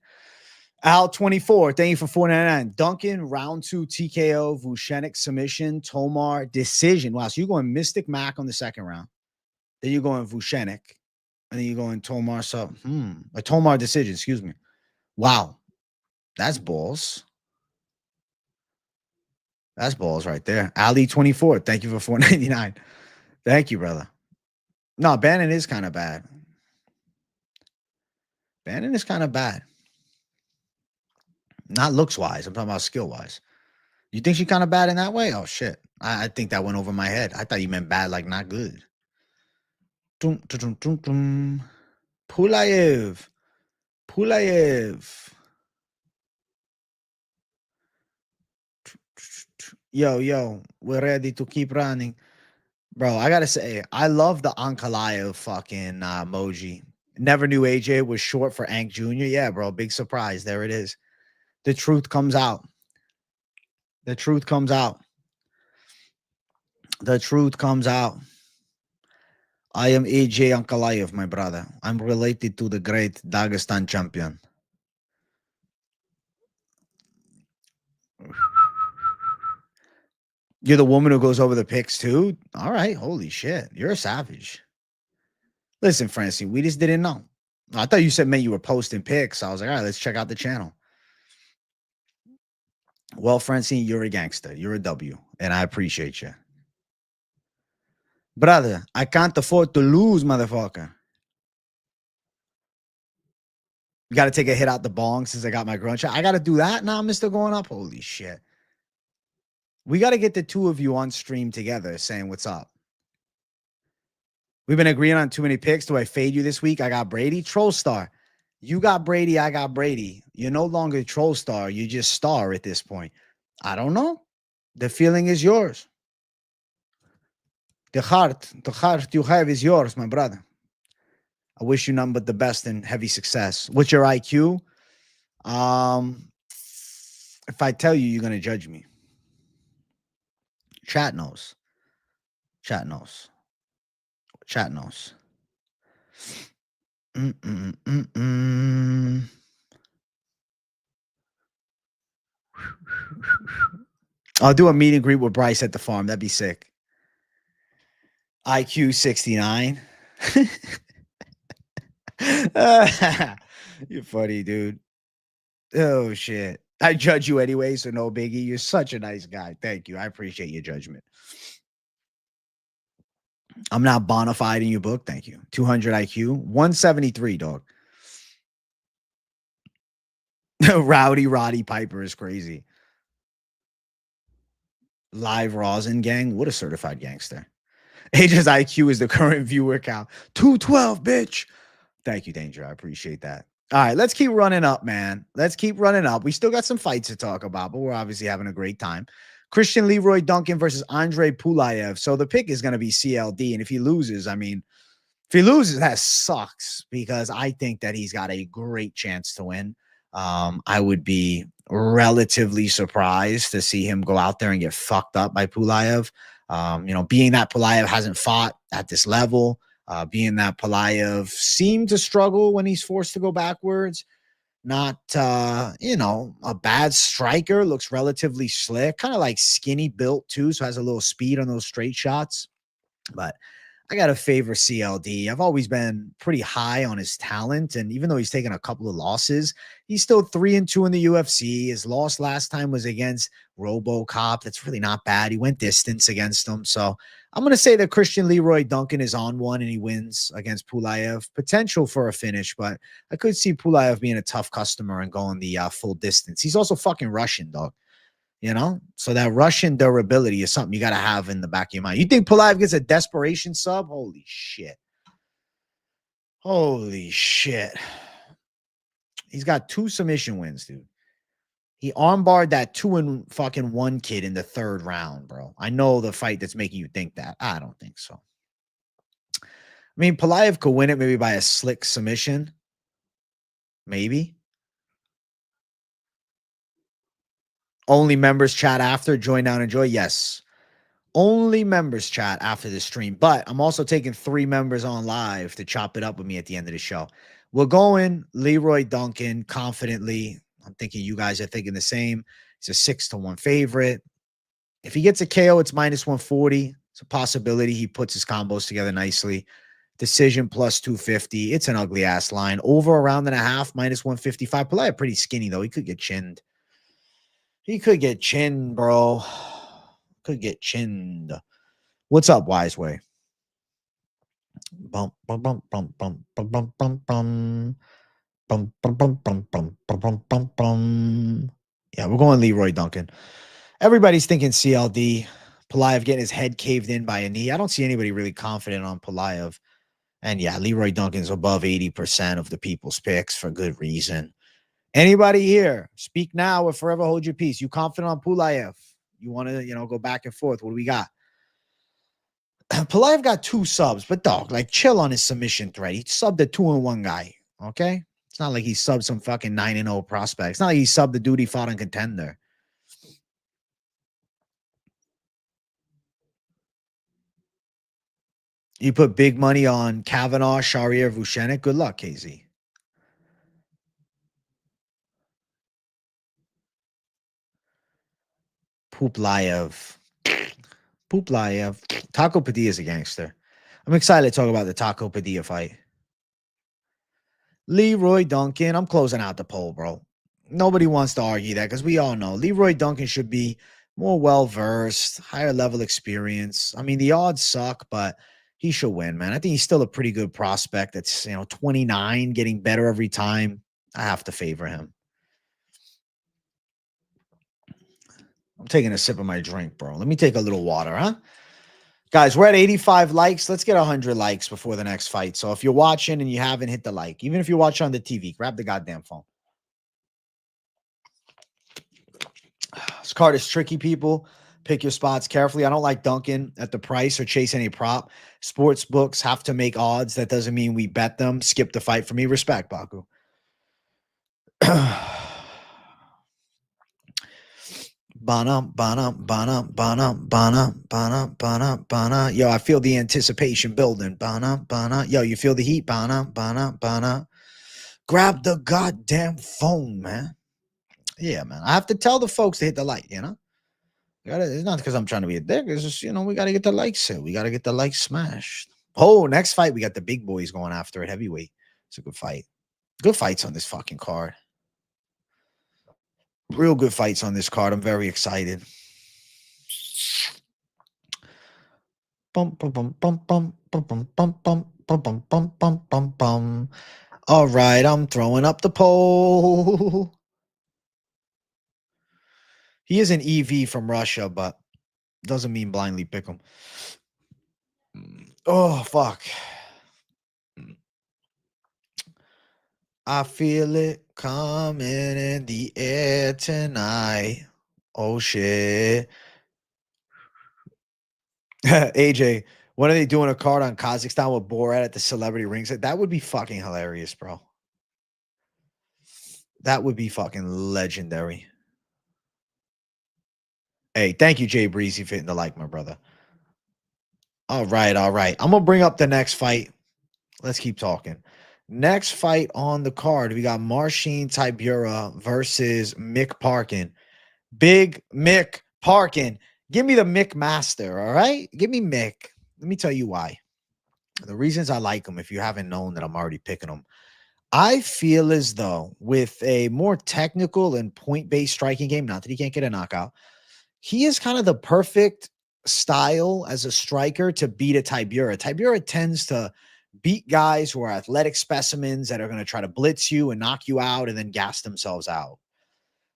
Al24, thank you for 499. Duncan, round 2 TKO, Vucenic submission, Tomar decision. Wow, so you're going Mystic Mac on the second round. Then you're going Vucenic. And then you're going Tomar sub. A Tomar decision, excuse me. Wow. That's balls. That's balls right there. Ali24, thank you for 499. Thank you, brother. No, Bannon is kind of bad. Bannon is kind of bad. Not looks-wise. I'm talking about skill-wise. You think she's kind of bad in that way? Oh, shit. I think that went over my head. I thought you meant bad, like not good. Pulyaev. Pulyaev. Yo, we're ready to keep running. Bro, I gotta say, I love the Ankalaev fucking emoji. Never knew AJ was short for Ank Jr. Yeah, bro, big surprise. There it is. The truth comes out. The truth comes out. The truth comes out. I am AJ Ankalaev, my brother. I'm related to the great Dagestan champion. You're the woman who goes over the picks too? All right. Holy shit. You're a savage. Listen, Francine, we just didn't know. I thought you said, man, you were posting pics. I was like, all right, let's check out the channel. Well, Francine, you're a gangster. You're a W, and I appreciate you. Brother, I can't afford to lose, motherfucker. You got to take a hit out the bong since I got my grunt shot. I got to do that now, Mr. Going Up? Holy shit. We got to get the two of you on stream together saying what's up. We've been agreeing on too many picks. Do I fade you this week? I got Brady. Troll Star. You got Brady. I got Brady. You're no longer Troll Star. You just Star at this point. I don't know. The feeling is yours. The heart you have is yours, my brother. I wish you none but the best and heavy success. What's your IQ? If I tell you, you're going to judge me. Chat knows. Chat knows. Chat knows. I'll do a meet and greet with Bryce at the farm. That'd be sick. IQ 69. You're funny, dude. Oh, shit. I judge you anyway, so no biggie. You're such a nice guy. Thank you. I appreciate your judgment. I'm not bona fide in your book. Thank you. 200 IQ. 173, dog. Rowdy Roddy Piper is crazy. Live Rosin gang. What a certified gangster. AJ's IQ is the current viewer count. 212, bitch. Thank you, Danger. I appreciate that. All right, let's keep running up, man. Let's keep running up. We still got some fights to talk about, but we're obviously having a great time. Christian Leroy Duncan versus Andrey Pulyaev. So the pick is going to be CLD. And if he loses, I mean, if he loses, that sucks because I think that he's got a great chance to win. I would be relatively surprised to see him go out there and get fucked up by Pulyaev. Being that Pulyaev hasn't fought at this level, being that Pulyaev seemed to struggle when he's forced to go backwards. Not, a bad striker, looks relatively slick, kind of like skinny built too, so has a little speed on those straight shots. But I got to favor CLD. I've always been pretty high on his talent, and even though he's taken a couple of losses, he's still 3-2 in the UFC. His loss last time was against RoboCop. That's really not bad. He went distance against him. So I'm going to say that Christian Leroy Duncan is on one and he wins against Pulyaev. Potential for a finish, but I could see Pulyaev being a tough customer and going the full distance. He's also fucking Russian, dog. So that Russian durability is something you got to have in the back of your mind. You think Pulyaev gets a desperation sub? Holy shit. Holy shit. He's got 2 submission wins, dude. He armbarred that 2-1 kid in the 3rd round, bro. I know the fight that's making you think that. I don't think so. I mean, Pulyaev could win it maybe by a slick submission. Maybe. Only members chat after. Join down, enjoy. Yes. Only members chat after the stream. But I'm also taking 3 members on live to chop it up with me at the end of the show. We're going Leroy Duncan confidently. I'm thinking you guys are thinking the same. He's a 6-1 favorite. If he gets a KO, it's -140. It's a possibility. He puts his combos together nicely. Decision +250. It's an ugly ass line. Over a round and a half, -155. Pulyaev pretty skinny though. He could get chinned. He could get chinned, bro. Could get chinned. What's up, Wise Way? Bum, bum, bum, bum, bum, bum, bum, bum, bum. Yeah, we're going Leroy Duncan. Everybody's thinking CLD. Pulyaev getting his head caved in by a knee. I don't see anybody really confident on Pulyaev. And yeah, Leroy Duncan's above 80% of the people's picks for good reason. Anybody here? Speak now or forever hold your peace. You confident on Pulyaev? You want to, go back and forth. What do we got? Pulyaev got 2 subs, but dog, like chill on his submission threat. He subbed a 2-1 guy. Okay. It's not like he subbed some fucking 9-0 prospect. It's not like he subbed the dude he fought on Contender. You put big money on Kavanagh, Charrière, Vucenic. Good luck, KZ. Pulyaev. Taco Padilla is a gangster. I'm excited to talk about the Taco Padilla fight. Leroy Duncan. I'm closing out the poll, bro. Nobody wants to argue that because we all know Leroy Duncan should be more well-versed, higher level experience. I mean, the odds suck, but he should win, man. I think he's still a pretty good prospect. That's, 29, getting better every time. I have to favor him. I'm taking a sip of my drink, bro. Let me take a little water, huh? Guys, we're at 85 likes. Let's get 100 likes before the next fight. So if you're watching and you haven't hit the like, even if you're watching on the TV, grab the goddamn phone. This card is tricky, people. Pick your spots carefully. I don't like Duncan at the price or chase any prop. Sports books have to make odds. That doesn't mean we bet them. Skip the fight for me. Respect, Baku. Bana. Yo, I feel the anticipation building. Bana. Yo, you feel the heat? Bana. Grab the goddamn phone, man. Yeah, man. I have to tell the folks to hit the like, It's not because I'm trying to be a dick. It's just, we got to get the likes hit. We got to get the likes smashed. Oh, next fight, we got the big boys going after it. Heavyweight. It's a good fight. Good fights on this fucking card. Real good fights on this card. I'm very excited. All right, I'm throwing up the poll. He is an EV from Russia, but doesn't mean blindly pick him. Oh, fuck. I feel it coming in the air tonight. Oh, shit. AJ, when are they doing a card on Kazakhstan with Borat at the celebrity rings? That would be fucking hilarious, bro. That would be fucking legendary. Hey, thank you, Jay Breezy, for hitting the like, my brother. All right. I'm going to bring up the next fight. Let's keep talking. Next fight on the card, we got Marcin Tybura versus Mick Parkin. Big Mick Parkin. Give me the Mick master, all right? Give me Mick. Let me tell you why. The reasons I like him, if you haven't known that I'm already picking him, I feel as though with a more technical and point-based striking game, not that he can't get a knockout, he is kind of the perfect style as a striker to beat a Tybura. Tybura tends to beat guys who are athletic specimens that are going to try to blitz you and knock you out and then gas themselves out.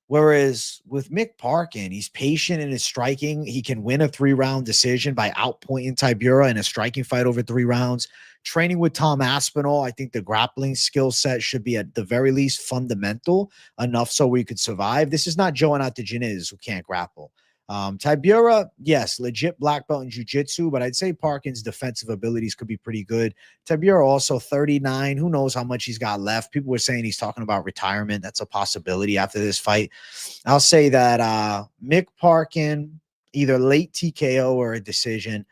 Whereas with Mick Parkin, he's patient in his striking. He can win a 3-round decision by outpointing Tybura in a striking fight over 3 rounds. Training with Tom Aspinall, I think the grappling skill set should be at the very least fundamental enough so we could survive. This is not Joe Anataginiz who can't grapple. Tybura, yes, legit black belt in jiu-jitsu, but I'd say Parkin's defensive abilities could be pretty good. Tybura also 39. Who knows how much he's got left? People were saying he's talking about retirement. That's a possibility after this fight. I'll say that Mick Parkin, either late TKO or a decision,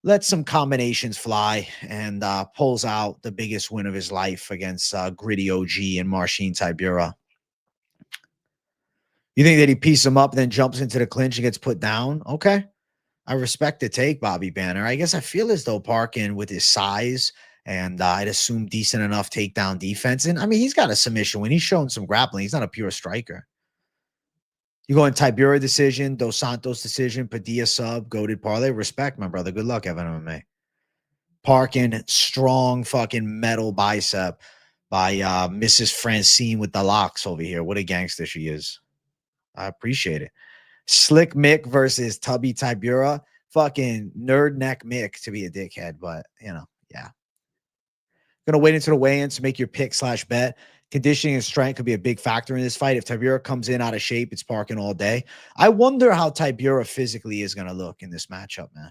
lets some combinations fly and pulls out the biggest win of his life against gritty OG and Marcin Tybura. You think that he pieces him up, then jumps into the clinch and gets put down? Okay. I respect the take, Bobby Banner. I guess I feel as though Parkin, with his size and I'd assume decent enough takedown defense. And I mean, he's got a submission when he's showing some grappling. He's not a pure striker. You go in Tybura decision, Dos Santos decision, Padilla sub, goated parlay. Respect, my brother. Good luck, Evan MMA. Parkin, strong fucking metal bicep. by Mrs. Francine with the locks over here. What a gangster she is. I appreciate it. Slick Mick versus Tubby Tybura. Fucking nerd neck Mick to be a dickhead, but yeah. Gonna wait until the weigh-ins to make your pick/bet. Conditioning and strength could be a big factor in this fight. If Tybura comes in out of shape, it's Parkin all day. I wonder how Tybura physically is gonna look in this matchup, man.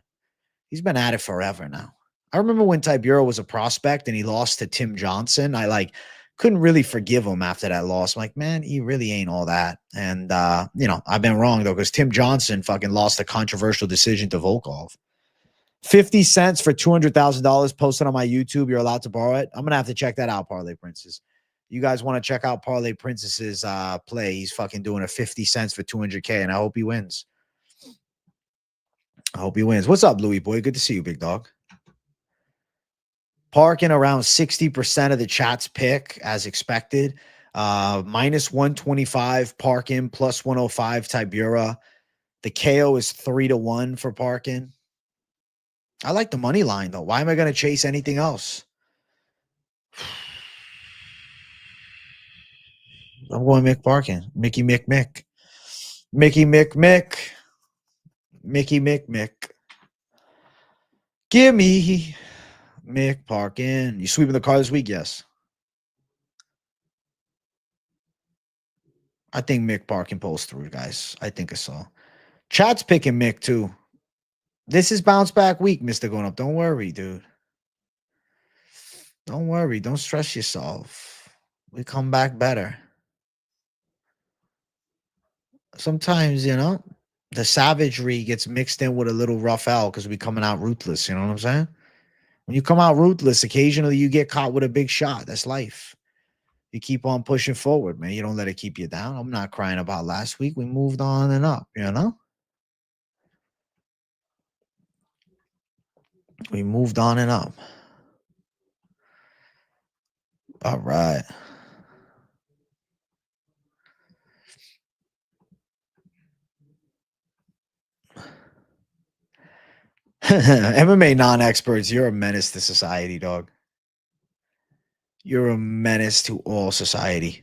He's been at it forever now. I remember when Tybura was a prospect and he lost to Tim Johnson. I couldn't really forgive him after that loss. I'm like, man, he really ain't all that. And I've been wrong though, because Tim Johnson fucking lost a controversial decision to Volkov. 50 cents for $200,000 posted on my YouTube. You're allowed to borrow it. I'm gonna have to check that out, Parlay Princess. You guys want to check out Parlay Princess's play? He's fucking doing a 50 cents for 200K, and I hope he wins. I hope he wins. What's up, Louis boy? Good to see you, big dog. Parkin around 60% of the chat's pick, as expected. Minus 125 Parkin, plus 105 Tybura. The KO is 3-1 for Parkin. I like the money line, though. Why am I going to chase anything else? I'm going Mick Parkin. Mickey Mick Mick. Mickey Mick Mick. Mickey Mick Mick. Give me Mick Parkin. You sweeping the car this week? Yes. I think Mick Parkin pulls through, guys. I think so. Chat's picking Mick, too. This is bounce back week, Mr. Going Up. Don't worry, dude. Don't worry. Don't stress yourself. We come back better. Sometimes, the savagery gets mixed in with a little rough L because we coming out ruthless. You know what I'm saying? When you come out ruthless, occasionally you get caught with a big shot. That's life. You keep on pushing forward, man. You don't let it keep you down. I'm not crying about last week. We moved on and up, We moved on and up. All right. MMA non-experts, you're a menace to society, dog. You're a menace to all society.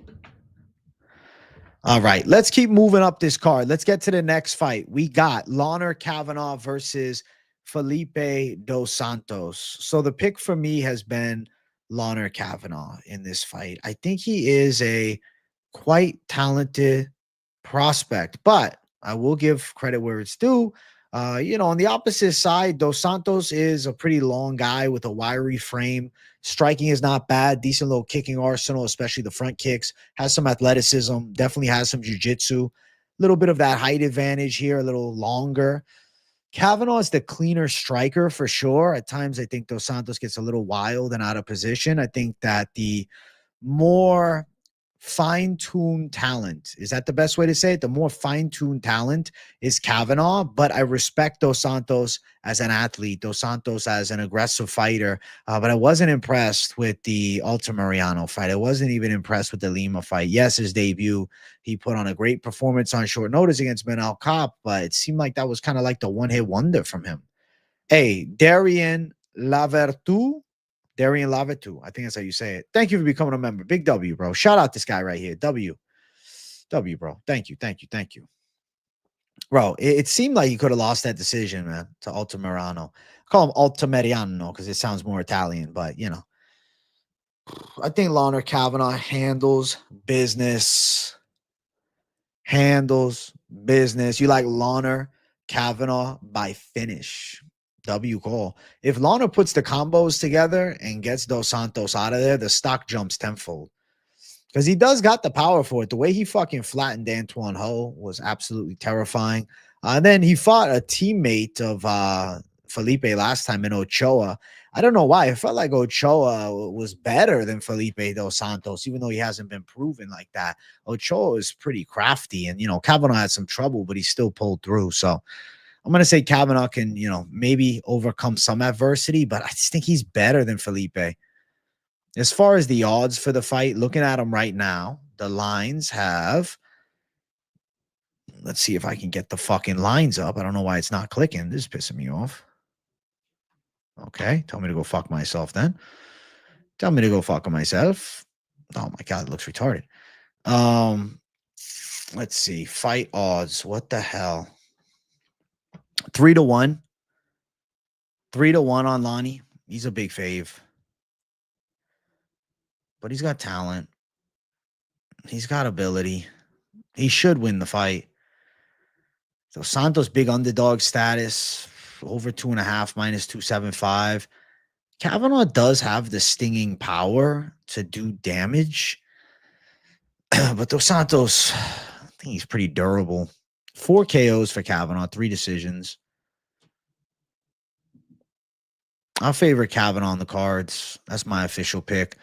All right, let's keep moving up this card. Let's get to the next fight. We got Loughran Kavanagh versus Felipe dos Santos. So the pick for me has been Loughran Kavanagh in this fight. I think he is a quite talented prospect, but I will give credit where it's due. On the opposite side, Dos Santos is a pretty long guy with a wiry frame. Striking is not bad. Decent little kicking arsenal, especially the front kicks. Has some athleticism. Definitely has some jiu-jitsu. A little bit of that height advantage here, a little longer. Kavanagh is the cleaner striker for sure. At times, I think Dos Santos gets a little wild and out of position. I think that the more fine-tuned talent, is that the best way to say it? The more fine-tuned talent is Kavanagh, but I respect Dos Santos as an athlete, Dos Santos as an aggressive fighter, but I wasn't impressed with the Altamirano fight. I wasn't even impressed with the Lima fight. Yes, his debut, he put on a great performance on short notice against Manel Cop, but it seemed like that was kind of like the one-hit wonder from him. Hey, Darian Lavertu, I think that's how you say it. Thank you for becoming a member. Big W, bro. Shout out this guy right here. W, bro. Thank you. Bro, it seemed like he could have lost that decision, man, to Altamirano. I call him Altamiriano because it sounds more Italian, but, I think Loughran Kavanagh handles business. You like Loughran Kavanagh by finish. W call. If Loughran puts the combos together and gets Dos Santos out of there, the stock jumps tenfold. Because he does got the power for it. The way he fucking flattened Antoine Ho was absolutely terrifying. And then he fought a teammate of Felipe last time in Ochoa. I don't know why. I felt like Ochoa was better than Felipe Dos Santos, even though he hasn't been proven like that. Ochoa is pretty crafty. And, Kavanagh had some trouble, but he still pulled through. So I'm going to say Kavanagh can, maybe overcome some adversity, but I just think he's better than Felipe. As far as the odds for the fight, looking at them right now, the lines have, let's see if I can get the fucking lines up. I don't know why it's not clicking. This is pissing me off. Okay, tell me to go fuck myself then. Tell me to go fuck myself. Oh my God, it looks retarded. Let's see. Fight odds. What the hell? 3-1. 3-1 on Lonnie. He's a big fave. But he's got talent. He's got ability. He should win the fight. So Santos, big underdog status. Over 2.5, minus 275. Kavanagh does have the stinging power to do damage. But Dos Santos, I think he's pretty durable. 4 KOs for Kavanagh, 3 decisions. I'll favor Kavanagh on the cards. That's my official pick.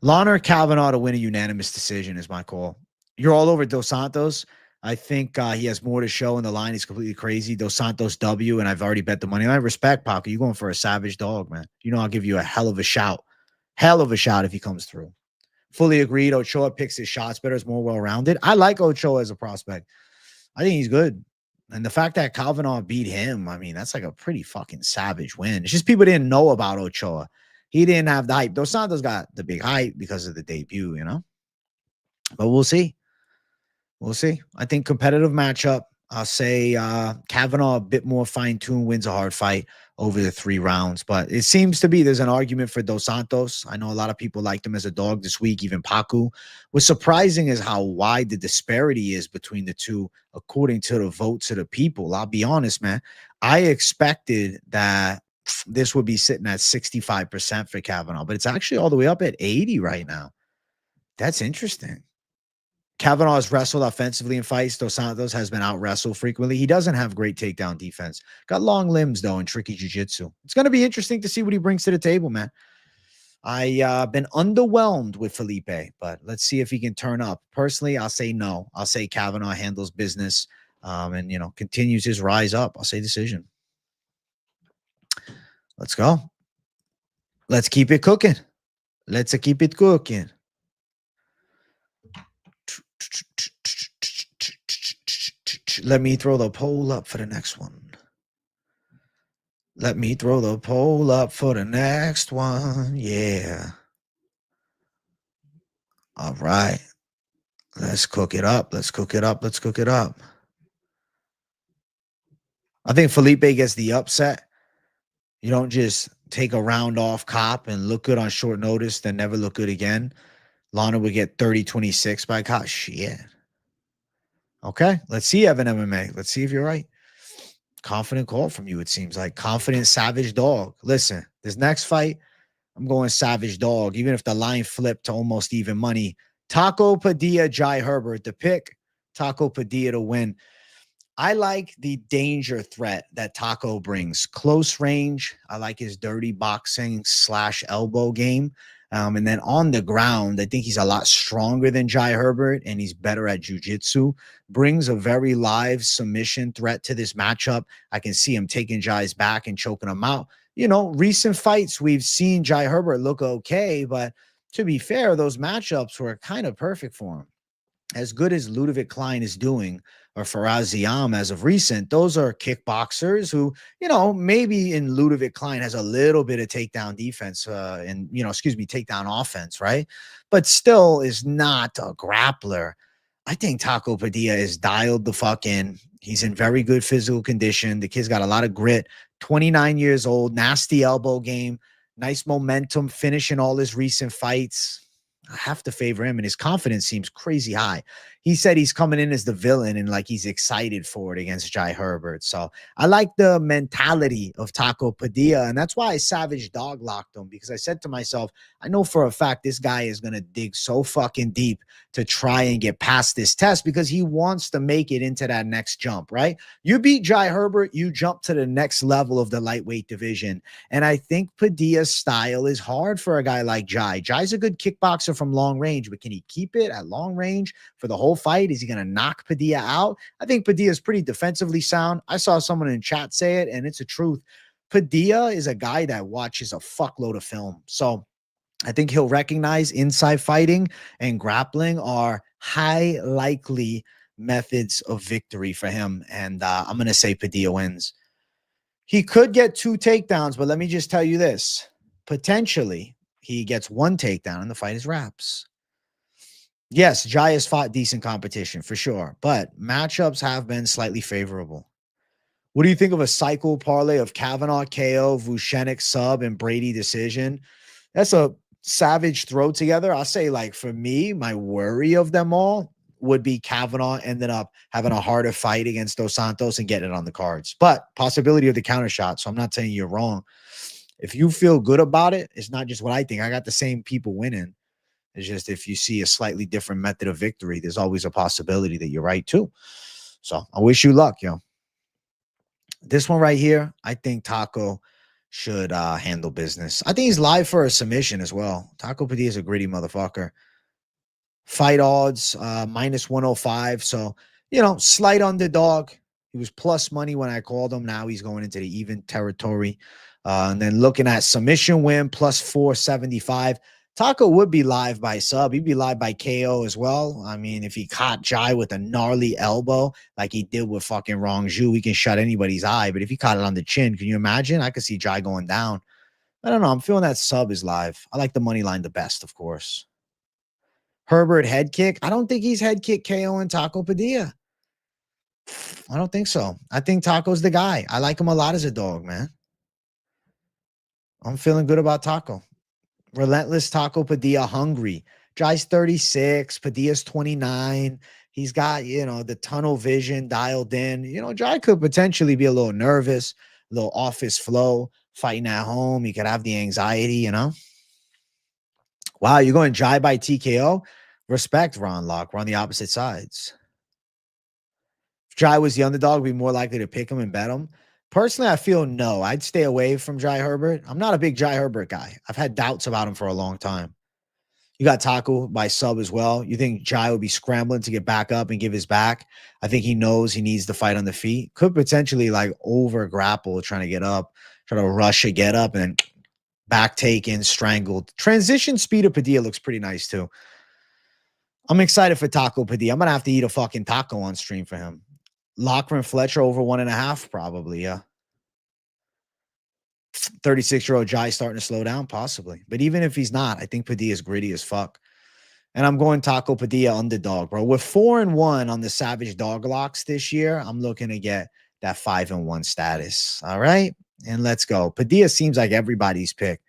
Loughran or Kavanagh to win a unanimous decision is my call. You're all over Dos Santos. I think he has more to show, and the line is completely crazy. Dos Santos W, and I've already bet the money. And I respect Paco. You're going for a savage dog, man. You know I'll give you a hell of a shout. Hell of a shout if he comes through. Fully agreed. Ochoa picks his shots better. It's more well-rounded. I like Ochoa as a prospect. I think he's good. And the fact that Kavanagh beat him, I mean, that's like a pretty fucking savage win. It's just people didn't know about Ochoa. He didn't have the hype. Dos Santos got the big hype because of the debut, you know? But we'll see. We'll see. I think competitive matchup. I'll say Kavanagh a bit more fine-tuned, wins a hard fight over the 3 rounds. But it seems to be there's an argument for Dos Santos. I know a lot of people liked him as a dog this week, even Pacu. What's surprising is how wide the disparity is between the two according to the votes of the people. I'll be honest, man. I expected that this would be sitting at 65% for Kavanagh, but it's actually all the way up at 80 right now. That's interesting. Kavanagh has wrestled offensively in fights. Dos Santos has been out-wrestled frequently. He doesn't have great takedown defense. Got long limbs, though, and tricky jiu-jitsu. It's going to be interesting to see what he brings to the table, man. I've been underwhelmed with Felipe, but let's see if he can turn up. Personally, I'll say no. I'll say Kavanagh handles business and, you know, continues his rise up. I'll say decision. Let's go. Let's keep it cooking. Let's keep it cooking. Let me throw the poll up for the next one. Let me throw the poll up for the next one. Yeah. All right. Let's cook it up. Let's cook it up. Let's cook it up. I think Felipe gets the upset. You don't just take a round off cop and look good on short notice, then never look good again. Lana would get 30-26 by cop. Shit. Okay. Let's see, Evan MMA. Let's see if you're right. Confident call from you, it seems like. Confident savage dog. Listen, this next fight, I'm going savage dog, even if the line flipped to almost even money. Taco Padilla, Jai Herbert, the pick. Taco Padilla to win. I like the danger threat that Taco brings. Close range. I like his dirty boxing / elbow game. And then on the ground, I think he's a lot stronger than Jai Herbert, and he's better at jiu-jitsu. Brings a very live submission threat to this matchup. I can see him taking Jai's back and choking him out. You know, recent fights, we've seen Jai Herbert look okay, but to be fair, those matchups were kind of perfect for him. As good as Ludovic Klein is doing, or Faraz Ziam as of recent, those are kickboxers who, you know, maybe in Ludovic Klein has a little bit of takedown defense and, you know, takedown offense, right? But still is not a grappler. I think Taco Padilla is dialed the fuck in. He's in very good physical condition. The kid's got a lot of grit, 29 years old, nasty elbow game, nice momentum, finishing all his recent fights. I have to favor him, and his confidence seems crazy high. He said he's coming in as the villain and like he's excited for it against Jai Herbert. So I like the mentality of Taco Padilla, and that's why I savage dog locked him, because I said to myself, I know for a fact this guy is going to dig so fucking deep to try and get past this test because he wants to make it into that next jump, right? You beat Jai Herbert, you jump to the next level of the lightweight division. And I think Padilla's style is hard for a guy like Jai. Jai's a good kickboxer from long range, but can he keep it at long range for the whole fight? Is he going to knock Padilla out? I think Padilla is pretty defensively sound. I saw someone in chat say it, and it's a truth. Padilla is a guy that watches a fuckload of film. So I think he'll recognize inside fighting and grappling are high likely methods of victory for him. And I'm going to say Padilla wins. He could get 2 takedowns, but let me just tell you this. Potentially, he gets 1 takedown and the fight is wraps. Yes, Jai has fought decent competition for sure, but matchups have been slightly favorable. What do you think of a cycle parlay of Kavanagh KO, Vucenic sub, and Brady decision? That's a savage throw together. I'll say, like, for me, my worry of them all would be Kavanagh ended up having a harder fight against Dos Santos and getting it on the cards. But possibility of the counter shot. So I'm not saying you're wrong. If you feel good about it, it's not just what I think. I got the same people winning. It's just if you see a slightly different method of victory, there's always a possibility that you're right too. So I wish you luck, yo. This one right here, I think Taco should handle business. I think he's live for a submission as well. Taco Padilla is a gritty motherfucker. Fight odds, minus 105. So, slight underdog. He was plus money when I called him. Now he's going into the even territory. And then looking at submission win, plus 475. Taco would be live by sub. He'd be live by KO as well. I mean, if he caught Jai with a gnarly elbow like he did with fucking Rongju, he can shut anybody's eye. But if he caught it on the chin, can you imagine? I could see Jai going down. I don't know. I'm feeling that sub is live. I like the money line the best, of course. Herbert head kick. I don't think he's head kick KO and Taco Padilla. I don't think so. I think Taco's the guy. I like him a lot as a dog, man. I'm feeling good about Taco. Relentless Taco Padilla hungry. Jai's 36. Padilla's 29. He's got, the tunnel vision dialed in. Jai could potentially be a little nervous, a little off his flow, fighting at home. He could have the anxiety, Wow, you're going Jai by TKO? Respect, Ron Locke. We're on the opposite sides. If Jai was the underdog, we'd be more likely to pick him and bet him. Personally, I feel no. I'd stay away from Jai Herbert. I'm not a big Jai Herbert guy. I've had doubts about him for a long time. You got Taco by sub as well. You think Jai would be scrambling to get back up and give his back? I think he knows he needs the fight on the feet. Could potentially over grapple, trying to get up, try to rush a get up, and then back taken, strangled. Transition speed of Padilla looks pretty nice too. I'm excited for Taco Padilla. I'm going to have to eat a fucking taco on stream for him. Loughran Fletcher over 1.5, probably, yeah. 36-year-old Jai starting to slow down, possibly. But even if he's not, I think Padilla's gritty as fuck. And I'm going Taco Padilla underdog, bro. With 4-1 on the Savage Dog Locks this year, I'm looking to get that 5-1 status. All right? And let's go. Padilla seems like everybody's pick.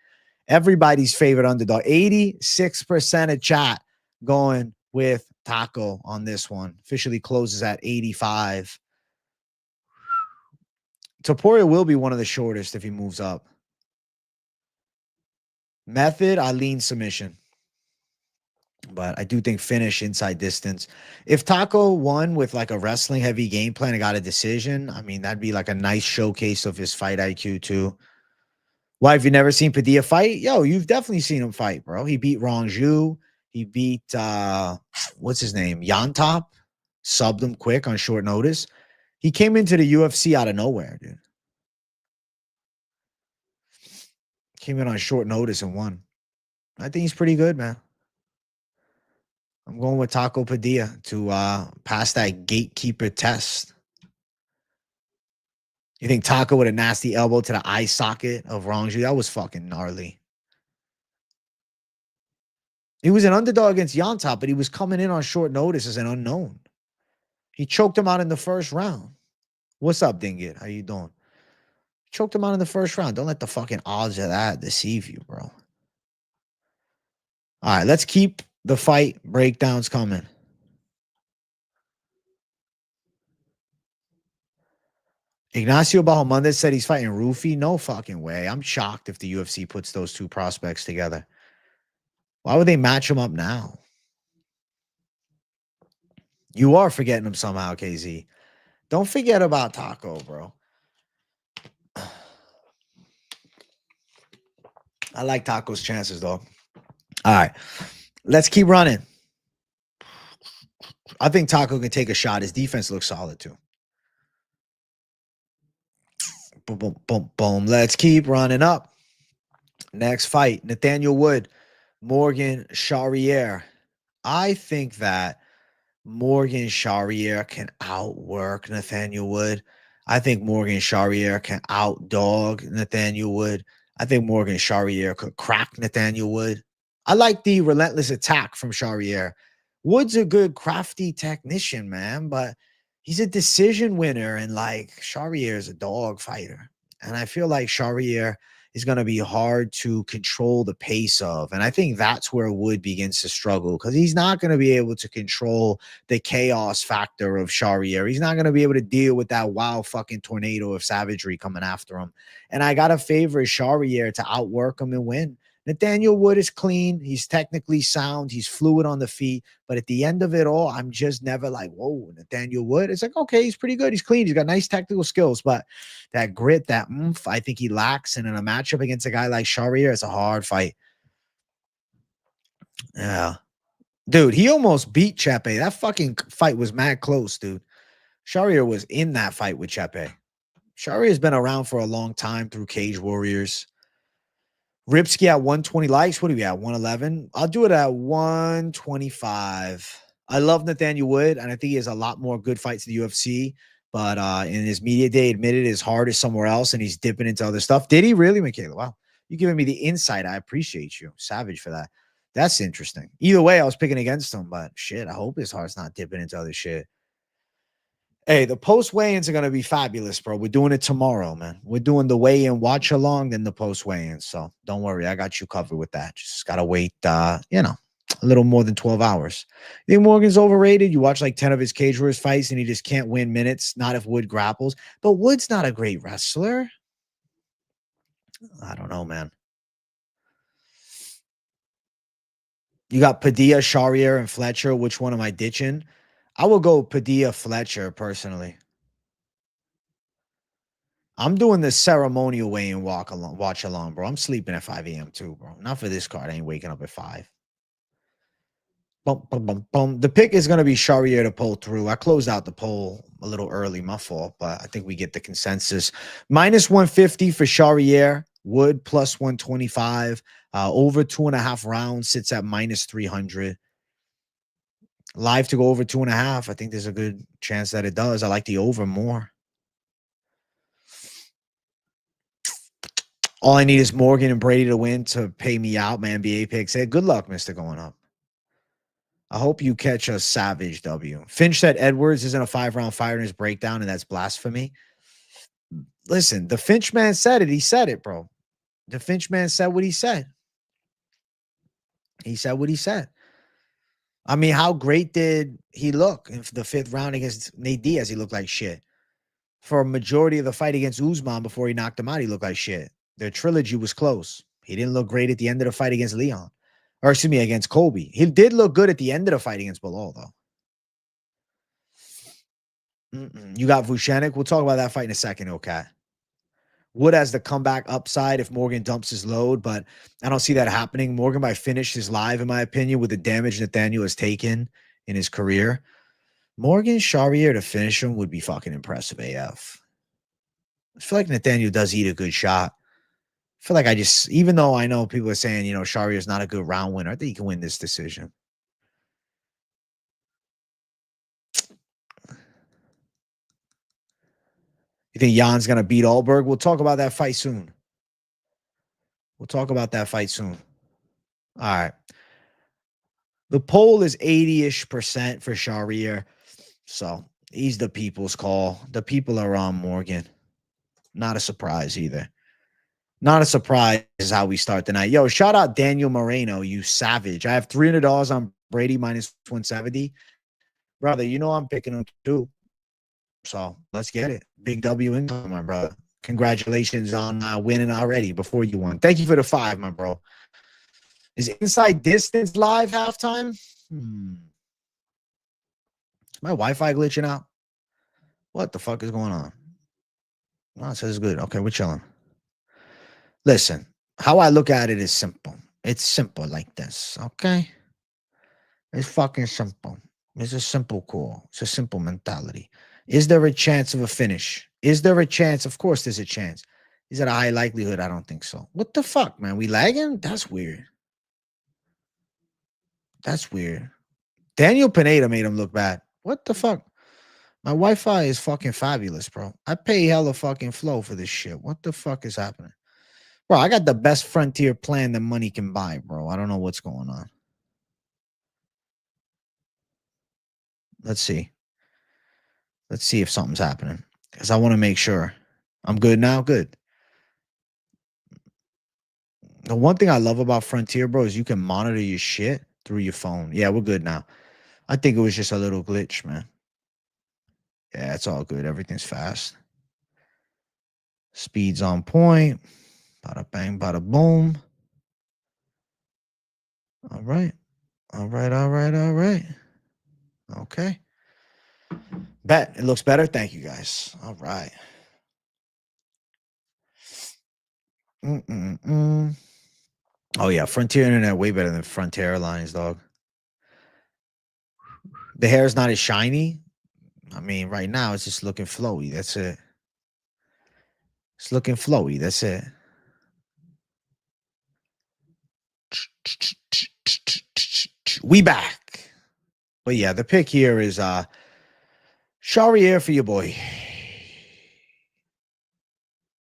Everybody's favorite underdog. 86% of chat going with Taco on this one. Officially closes at 85. Topuria will be one of the shortest if he moves up. Method, I lean submission. But I do think finish inside distance. If Taco won with a wrestling heavy game plan and got a decision, I mean, that'd be a nice showcase of his fight IQ too. Why have you never seen Padilla fight? Yo, you've definitely seen him fight, bro. He beat Rongju. He beat, what's his name? Yantop. Subbed him quick on short notice. He came into the UFC out of nowhere, dude. Came in on short notice and won. I think he's pretty good, man. I'm going with Taco Padilla to pass that gatekeeper test. You think Taco with a nasty elbow to the eye socket of Rongju? That was fucking gnarly. He was an underdog against Yantop, but he was coming in on short notice as an unknown. He choked him out in the first round. What's up, Dingit? How you doing? Choked him out in the first round. Don't let the fucking odds of that deceive you, bro. All right, let's keep the fight breakdowns coming. Ignacio Bahamondes said he's fighting Rufy. No fucking way. I'm shocked if the UFC puts those two prospects together. Why would they match them up now? You are forgetting them somehow, KZ. Don't forget about Taco, bro. I like Taco's chances, though. All right. Let's keep running. I think Taco can take a shot. His defense looks solid, too. Boom, boom, boom, boom. Let's keep running up. Next fight, Nathaniel Wood, Morgan Charrière. I think that Morgan Charrière can outwork Nathaniel Wood. I think Morgan Charrière can outdog Nathaniel Wood. I think Morgan Charrière could crack Nathaniel Wood. I like the relentless attack from Charrière. Wood's a good crafty technician, man, but he's a decision winner, and like Charrière is a dog fighter. And I feel like Charrière is going to be hard to control the pace of. And I think that's where Wood begins to struggle, because he's not going to be able to control the chaos factor of Charrière. He's not going to be able to deal with that wild fucking tornado of savagery coming after him. And I got to favor Charrière to outwork him and win. Nathaniel Wood is clean. He's technically sound. He's fluid on the feet. But at the end of it all, I'm just never like, whoa, Nathaniel Wood. It's like, okay, he's pretty good. He's clean. He's got nice technical skills. But that grit, that oomph, I think he lacks. And in a matchup against a guy like Charrière, it's a hard fight. Yeah. Dude, he almost beat Chepe. That fucking fight was mad close, dude. Charrière was in that fight with Chepe. Charrière has been around for a long time through Cage Warriors. Ripsky at 120 likes. What are we at? 111? I'll do it at 125. I love Nathaniel Wood, and I think he has a lot more good fights in the UFC. But in his media day, admitted his heart is somewhere else, and he's dipping into other stuff. Did he really, Michaela? Wow. You're giving me the insight. I appreciate you. Savage for that. That's interesting. Either way, I was picking against him, but shit, I hope his heart's not dipping into other shit. Hey, the post weigh-ins are going to be fabulous, bro. We're doing it tomorrow, man. We're doing the weigh-in watch along, then the post weigh-in. So don't worry. I got you covered with that. Just got to wait, a little more than 12 hours. You think Morgan's overrated? You watch like 10 of his Cage Warriors fights and he just can't win minutes. Not if Wood grapples. But Wood's not a great wrestler. I don't know, man. You got Padilla, Charrière, and Fletcher. Which one am I ditching? I will go Padilla, Fletcher, personally. I'm doing the ceremonial weigh-in watch along, bro. I'm sleeping at 5 a.m. too, bro. Not for this card. I ain't waking up at 5. Boom, boom, boom, boom. The pick is going to be Charrière to pull through. I closed out the poll a little early, my fault, but I think we get the consensus. Minus 150 for Charrière. Wood plus 125. Over 2.5 rounds sits at minus 300. Live to go over 2.5. I think there's a good chance that it does. I like the over more. All I need is Morgan and Brady to win to pay me out. My NBA picks. Hey, good luck, Mr. Going Up. I hope you catch a savage W. Finch said Edwards isn't a 5-round fighter in his breakdown, and that's blasphemy. Listen, the Finch man said it. He said it, bro. The Finch man said what he said. He said what he said. I mean, how great did he look in the 5th round against Nate Diaz? He looked like shit. For a majority of the fight against Usman before he knocked him out, he looked like shit. Their trilogy was close. He didn't look great at the end of the fight against Leon. Or excuse me, against Colby. He did look good at the end of the fight against Bilal, though. You got Vucenic. We'll talk about that fight in a second, okay? Wood has the comeback upside if Morgan dumps his load, but I don't see that happening. Morgan might finish his live, in my opinion, with the damage Nathaniel has taken in his career. Morgan Charrière to finish him would be fucking impressive AF. I feel like Nathaniel does eat a good shot. I feel like even though I know people are saying, Charrière is not a good round winner, I think he can win this decision. You think Jan's going to beat Ulberg? We'll talk about that fight soon. All right. The poll is 80-ish% for Charrière. So he's the people's call. The people are on Morgan. Not a surprise either. Not a surprise is how we start the night. Yo, shout out Daniel Moreno, you savage. I have $300 on Brady minus 170. Brother, I'm picking him too. So let's get it. Big W income, my brother. Congratulations on winning already before you won. Thank you for the 5, my bro. Is Inside Distance live halftime? Is my Wi-Fi glitching out? What the fuck is going on? Oh, it says good. Okay, we're chilling. Listen, how I look at it is simple. It's simple like this, okay? It's fucking simple. It's a simple call. It's a simple mentality. Is there a chance of a finish? Is there a chance? Of course there's a chance. Is it a high likelihood? I don't think so. What the fuck, man? We lagging? That's weird. Daniel Pineda made him look bad. What the fuck? My Wi-Fi is fucking fabulous, bro. I pay hella fucking flow for this shit. What the fuck is happening? Bro, I got the best Frontier plan that money can buy, bro. I don't know what's going on. Let's see. Let's see if something's happening. Because I want to make sure. I'm good now? Good. The one thing I love about Frontier, bro, is you can monitor your shit through your phone. Yeah, we're good now. I think it was just a little glitch, man. Yeah, it's all good. Everything's fast. Speed's on point. Bada bang, bada boom. All right. All right, all right, all right. Okay. Bet. It looks better. Thank you, guys. All right. Oh, yeah. Frontier Internet way better than Frontier Airlines, dog. The hair is not as shiny. I mean, right now it's just looking flowy. That's it. It's looking flowy. That's it. We back. But yeah, the pick here is Charrière for your boy.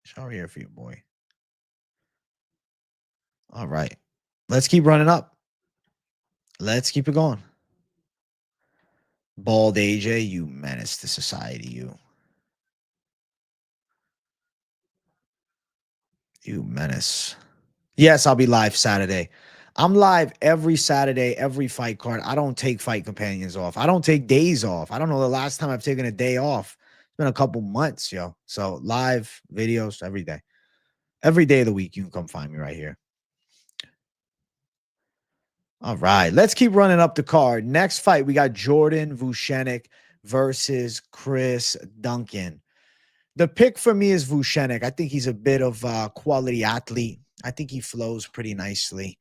Charrière for your boy. All right. Let's keep running up. Let's keep it going. Bald AJ, you menace to society, you. You menace. Yes, I'll be live Saturday. I'm live every Saturday, every fight card. I don't take fight companions off. I don't take days off. I don't know the last time I've taken a day off. It's been a couple months, yo. So live videos every day. Every day of the week, you can come find me right here. All right, let's keep running up the card. Next fight, we got Jordan Vucenic versus Chris Duncan. The pick for me is Vucenic. I think he's a bit of a quality athlete. I think he flows pretty nicely.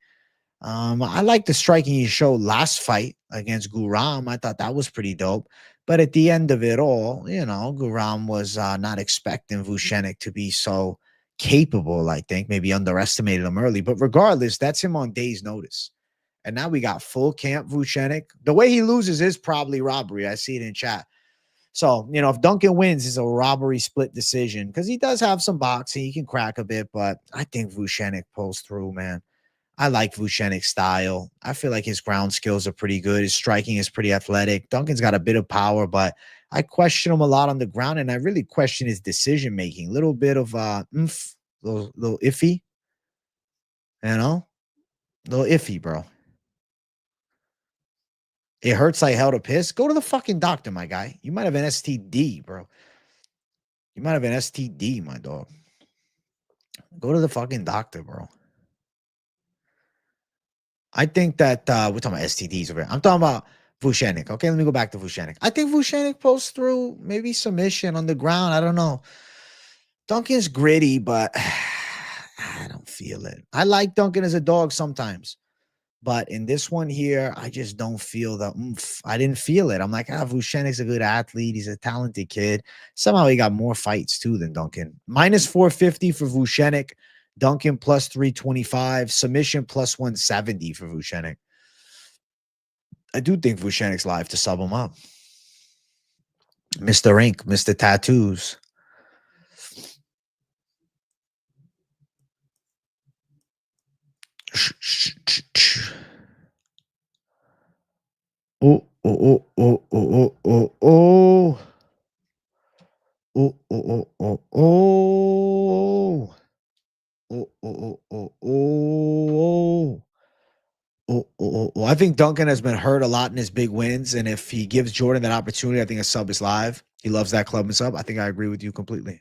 I like the striking he showed last fight against Loughran. I thought that was pretty dope. But at the end of it all, you know, Loughran was not expecting Vucenic to be so capable, I think. Maybe underestimated him early. But regardless, that's him on day's notice. And now we got full camp Vucenic. The way he loses is probably robbery. I see it in chat. So, you know, if Duncan wins, it's a robbery split decision because he does have some boxing. He can crack a bit, but I think Vucenic pulls through, man. I like Vucenic's style. I feel like his ground skills are pretty good. His striking is pretty athletic. Duncan's got a bit of power, but I question him a lot on the ground, and I really question his decision-making. Little bit of little iffy, you know? Little iffy, bro. It hurts like hell to piss. Go to the fucking doctor, my guy. You might have an STD, bro. You might have an STD, my dog. Go to the fucking doctor, bro. I think that we're talking about STDs over here. I'm talking about Vucenic. Okay, let me go back to Vucenic. I think Vucenic pulls through maybe submission on the ground. I don't know. Duncan's gritty, but I don't feel it. I like Duncan as a dog sometimes. But in this one here, I just don't feel the oomph. I didn't feel it. I'm like, Vucenic's a good athlete. He's a talented kid. Somehow he got more fights too than Duncan. Minus 450 for Vucenic. Duncan plus 325. Submission plus 170 for Vucenic. I do think Vucenic's live to sub him up. Mr. Ink, Mr. Tattoos. Oh, oh, oh, oh, oh, oh, oh, oh. Oh, oh, oh, oh, oh. Oh, oh, oh, oh, oh. Oh, oh, oh. I think Duncan has been hurt a lot in his big wins. And if he gives Jordan that opportunity, I think a sub is live. He loves that club and sub. I think I agree with you completely.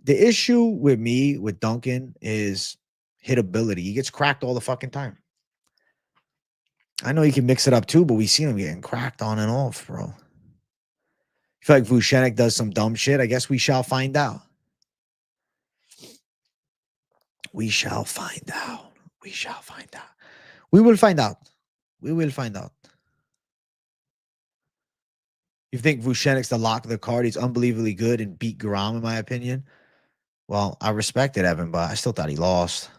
The issue with me with Duncan is hitability. He gets cracked all the fucking time. I know he can mix it up too, but we've seen him getting cracked on and off, bro. I feel like Vucenic does some dumb shit. I guess we shall find out. We shall find out. We shall find out. We will find out. We will find out. You think Vucenic's the lock of the card? He's unbelievably good and beat Loughran, in my opinion. Well, I respected Evan, but I still thought he lost.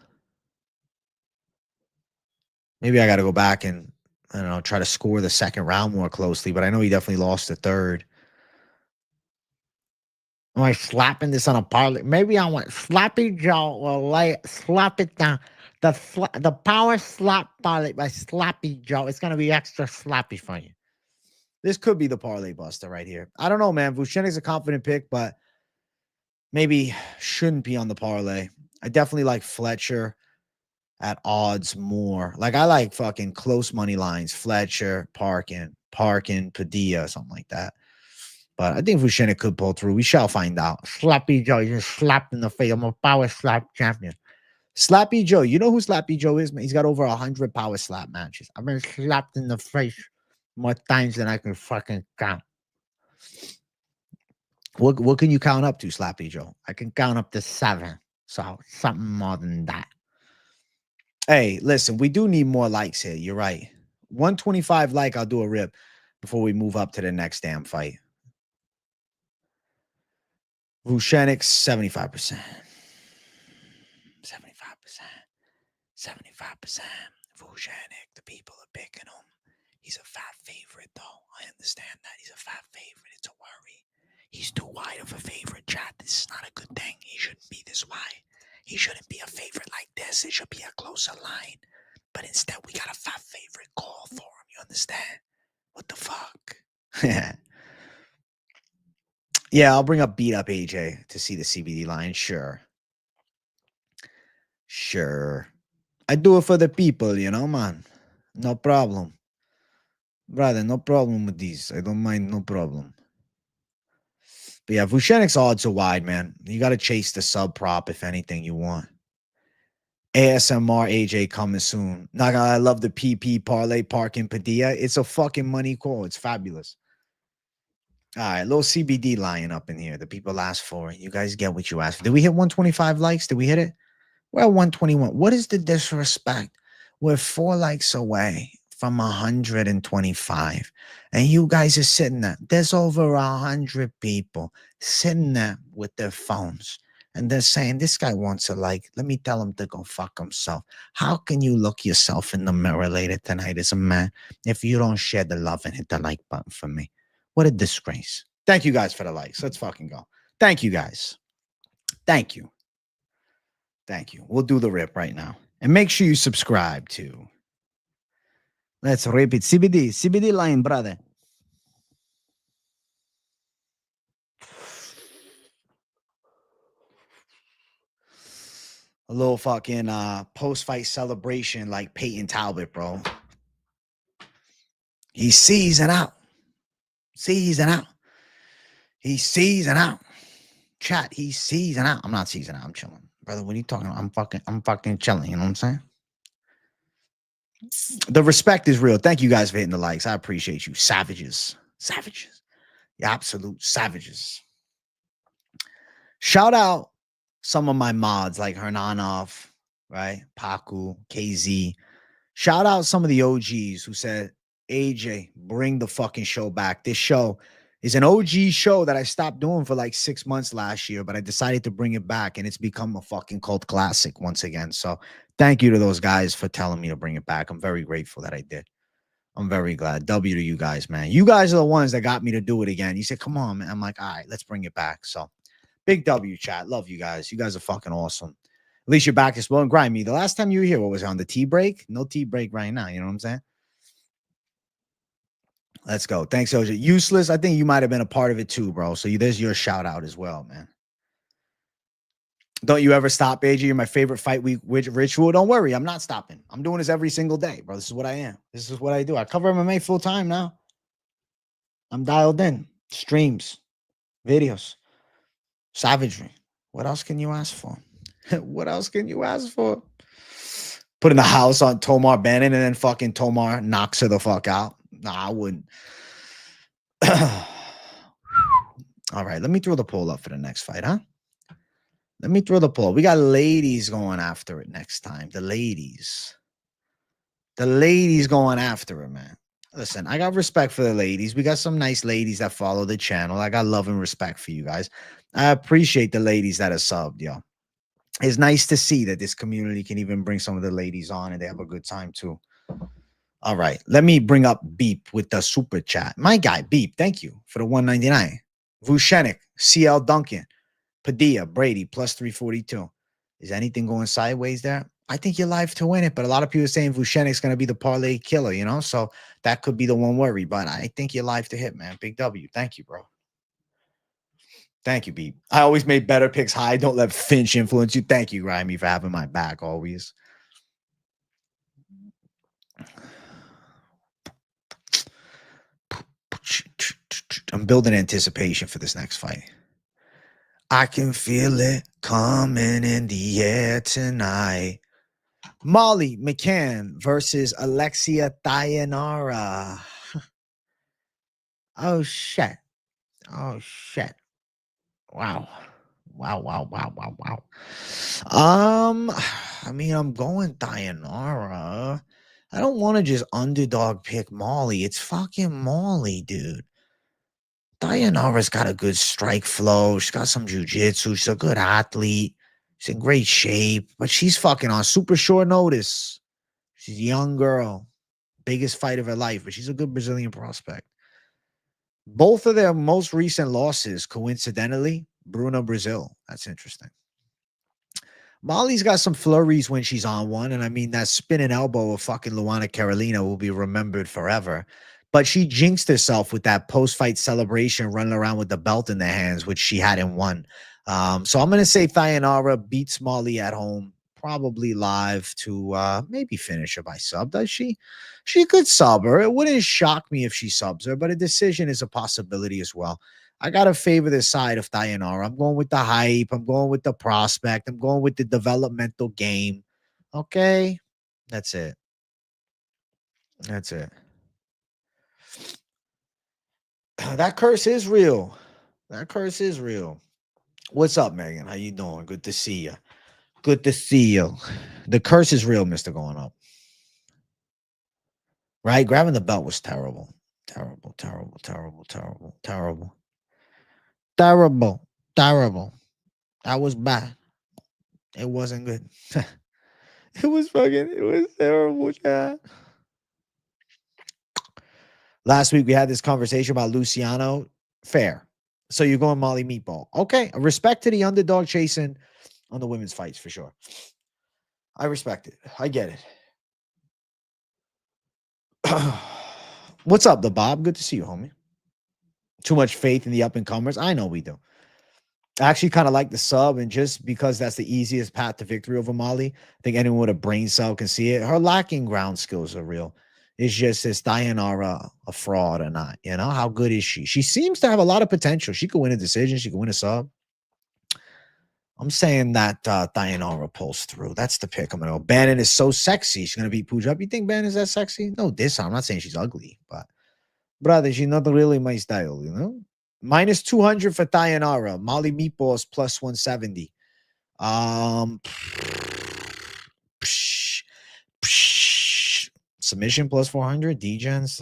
Maybe I got to go back and, I don't know, try to score the second round more closely, but I know he definitely lost the third. Am I slapping this on a parlay? Maybe I want Sloppy Joe will slap it down. The power slap parlay by Sloppy Joe. It's going to be extra sloppy for you. This could be the parlay buster right here. I don't know, man. Vucenic's a confident pick, but maybe shouldn't be on the parlay. I definitely like Fletcher at odds more. Like I like fucking close money lines. Fletcher, Parkin, Padilla, something like that. But I think Vucenic could pull through. We shall find out. Slappy Joe, you just slapped in the face. I'm a power slap champion. Slappy Joe, you know who Slappy Joe is, man? He's got over 100 power slap matches. I've been slapped in the face more times than I can fucking count. What can you count up to, Slappy Joe? I can count up to 7. So something more than that. Hey, listen, we do need more likes here. You're right. 125 like, I'll do a rip before we move up to the next damn fight. Vucenic, 75%. 75%. Vucenic, the people are picking him. He's a fat favorite, though. I understand that. He's a fat favorite. It's a worry. He's too wide of a favorite, chat. This is not a good thing. He shouldn't be this wide. He shouldn't be a favorite like this. It should be a closer line. But instead, we got a fat favorite call for him. You understand? What the fuck? Yeah, I'll bring up beat up AJ to see the CBD line. Sure. I do it for the people, you know, man. No problem. Brother, no problem with these. I don't mind, no problem. But yeah, Vucenic's odds are wide, man. You got to chase the sub prop if anything you want. ASMR AJ coming soon. Not gonna lie, I love the PP parlay Parkin Padilla. It's a fucking money call. It's fabulous. All right, little CBD lying up in here. The people asked for it. You guys get what you asked for. Did we hit 125 likes? Did we hit it? We're at 121. What is the disrespect? We're 4 likes away from 125. And you guys are sitting there. There's over 100 people sitting there with their phones. And they're saying, this guy wants a like. Let me tell him to go fuck himself. How can you look yourself in the mirror later tonight as a man if you don't share the love and hit the like button for me? What a disgrace. Thank you guys for the likes. Let's fucking go. Thank you guys. Thank you. We'll do the rip right now. And make sure you subscribe too. Let's rip it. CBD line, brother. A little fucking post-fight celebration like Peyton Talbot, bro. He's seasoned out. He's seasoned out. Chat, he's seasoned out. I'm not seasoned out. I'm chilling. Brother, what are you talking about? I'm fucking chilling. You know what I'm saying? The respect is real. Thank you guys for hitting the likes. I appreciate you. Savages. You absolute savages. Shout out some of my mods like Hernanov, right? Paku, KZ. Shout out some of the OGs who said, AJ, bring the fucking show back. This show is an OG show that I stopped doing for like 6 months last year, but I decided to bring it back, and it's become a fucking cult classic once again. So thank you to those guys for telling me to bring it back. I'm very grateful that I did. I'm very glad. W to you guys, man. You guys are the ones that got me to do it again. You said, come on, man. I'm like, all right, let's bring it back. So big W, chat. Love you guys. You guys are fucking awesome. At least you're back as well and grind me. The last time you were here, what was it, on the tea break? No tea break right now. You know what I'm saying? Let's go. Thanks, OJ. Useless. I think you might have been a part of it too, bro. So there's your shout out as well, man. Don't you ever stop, AJ? You're my favorite fight week ritual. Don't worry. I'm not stopping. I'm doing this every single day, bro. This is what I am. This is what I do. I cover MMA full time now. I'm dialed in. Streams, videos, savagery. What else can you ask for? What else can you ask for? Putting the house on Tomar Bannon and then fucking Tomar knocks her the fuck out. Nah, I wouldn't. All right, let me throw the poll up for the next fight, huh? Let me throw the poll. We got ladies going after it next time. The ladies going after it, man. Listen, I got respect for the ladies. We got some nice ladies that follow the channel. I got love and respect for you guys. I appreciate the ladies that are subbed, yo. It's nice to see that this community can even bring some of the ladies on and they have a good time too. All right, let me bring up Beep with the super chat. My guy, Beep, thank you for the 199. Vucenic, CL Duncan, Padilla, Brady, plus 342. Is anything going sideways there? I think you're live to win it, but a lot of people are saying Vucenic's going to be the parlay killer, you know? So that could be the one worry, but I think you're live to hit, man. Big W. Thank you, bro. Thank you, B. I always made better picks high. Don't let Finch influence you. Thank you, Grimy, for having my back always. I'm building anticipation for this next fight. I can feel it coming in the air tonight. Molly McCann versus Alexia Thainara. Oh, shit. Oh, shit. Wow. Wow. I mean, I'm going Thainara. I don't want to just underdog pick Molly. It's fucking Molly, dude. Thainara's got a good strike flow. She's got some jiu-jitsu. She's a good athlete. She's in great shape. But she's fucking on super short notice. She's a young girl. Biggest fight of her life. But she's a good Brazilian prospect. Both of their most recent losses, coincidentally, Bruno, Brazil. That's interesting. Molly's got some flurries when she's on one. And I mean, that spinning elbow of fucking Luana Carolina will be remembered forever. But she jinxed herself with that post-fight celebration running around with the belt in their hands, which she hadn't won. So I'm going to say Thainara beats Molly at home, probably live to maybe finish her by sub. Does she? She could sub her. It wouldn't shock me if she subs her, but a decision is a possibility as well. I got to favor the side of Thainara. I'm going with the hype. I'm going with the prospect. I'm going with the developmental game. Okay. That's it. That's it. That curse is real. That curse is real. What's up, Megan? How you doing? Good to see you. Good to see you. The curse is real, Mr. Going Up. Right? Grabbing the belt was terrible. Terrible. That was bad. It wasn't good. It was terrible, Chad. Last week we had this conversation about Luciano. Fair. So you're going Molly Meatball. Okay. Respect to the underdog chasing on the women's fights for sure. I respect it. I get it. What's up, the Bob? Good to see you, homie. Too much faith in the up-and-comers? I know we do. I actually kind of like the sub, and just because that's the easiest path to victory over Molly, I think anyone with a brain cell can see it. Her lacking ground skills are real. It's just, is Thainara a fraud or not? You know, how good is she? She seems to have a lot of potential. She could win a decision. She could win a sub. I'm saying that Thainara pulls through. That's the pick. I'm going to go. Bannon is so sexy. She's going to beat Puja up. You think Bannon is that sexy? No, I'm not saying she's ugly, but brother, she's not really my style, you know? Minus 200 for Thainara. Molly Meatballs plus 170. Submission plus 400. Degens.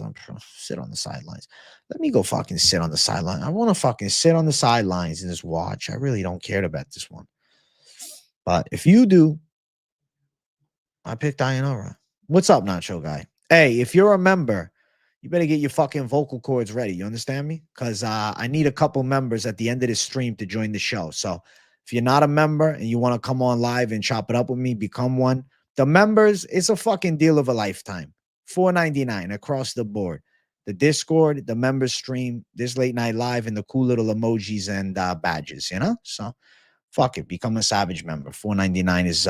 Sit on the sidelines. Let me go fucking sit on the sideline. I want to fucking sit on the sidelines and just watch. I really don't care to bet this one. But if you do, I picked Thainara. What's up, Nacho Guy? Hey, if you're a member, you better get your fucking vocal cords ready. You understand me? Because I need a couple members at the end of this stream to join the show. So if you're not a member and you want to come on live and chop it up with me, become one. The members, it's a fucking deal of a lifetime. $4.99 across the board. The Discord, the members stream, this late night live, and the cool little emojis and badges, you know? So fuck it. Become a Savage member. $4.99 is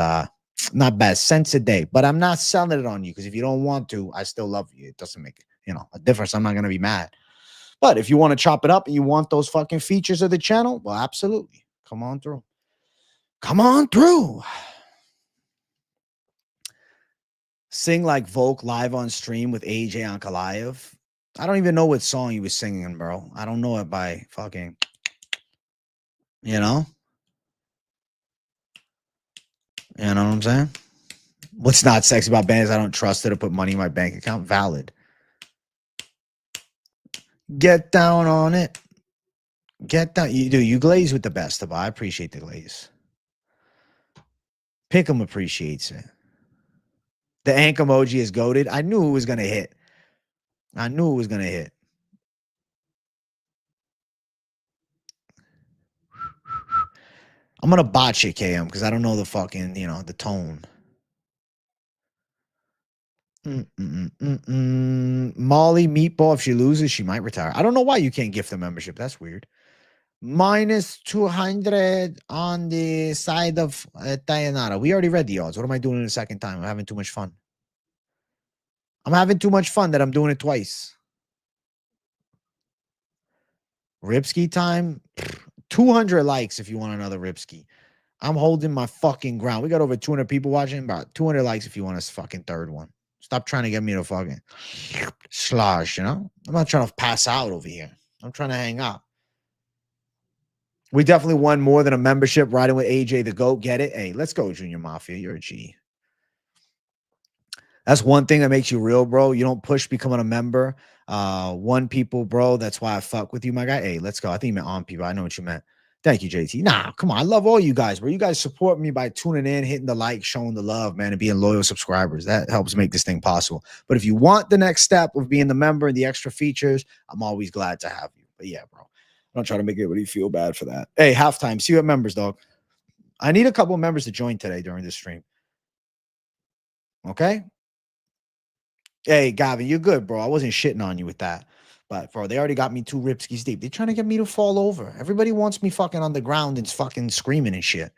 not bad. Cents a day. But I'm not selling it on you, because if you don't want to, I still love you. It doesn't make a difference. I'm not going to be mad. But if you want to chop it up and you want those fucking features of the channel, well, absolutely. Come on through. Come on through. Sing like Volk live on stream with AJ Ankalaev. I don't even know what song he was singing, bro. I don't know it by fucking, you know? You know what I'm saying? What's not sexy about bands? I don't trust it to put money in my bank account. Valid. Get down on it. Get down. You do. You glaze with the best of. I appreciate the glaze. Pick'em appreciates it. The Ank emoji is goated. I knew it was going to hit. I'm going to botch it, KM, because I don't know the fucking, the tone. Molly Meatball, if she loses, she might retire. I don't know why you can't gift the membership. That's weird. Minus 200 on the side of Thainara. We already read the odds. What am I doing in the second time? I'm having too much fun. I'm having too much fun that I'm doing it twice. Ripski time. 200 likes if you want another Ripski. I'm holding my fucking ground. We got over 200 people watching. About 200 likes if you want a fucking third one. Stop trying to get me to fucking slosh, you know? I'm not trying to pass out over here. I'm trying to hang out. We definitely won more than a membership riding with AJ the GOAT. Get it? Hey, let's go, Junior Mafia. You're a G. That's one thing that makes you real, bro. You don't push becoming a member. One people, bro. That's why I fuck with you, my guy. Hey, let's go. I think you meant on people. I know what you meant. Thank you, JT. Nah, come on. I love all you guys, bro. You guys support me by tuning in, hitting the like, showing the love, man, and being loyal subscribers. That helps make this thing possible. But if you want the next step of being the member and the extra features, I'm always glad to have you. But yeah, bro. I don't try to make anybody feel bad for that. Hey, halftime. See you at members, dog. I need a couple of members to join today during this stream. Okay? Hey, Gavin, you're good, bro. I wasn't shitting on you with that. But, bro, they already got me 2 ripskis deep. They're trying to get me to fall over. Everybody wants me fucking on the ground and fucking screaming and shit.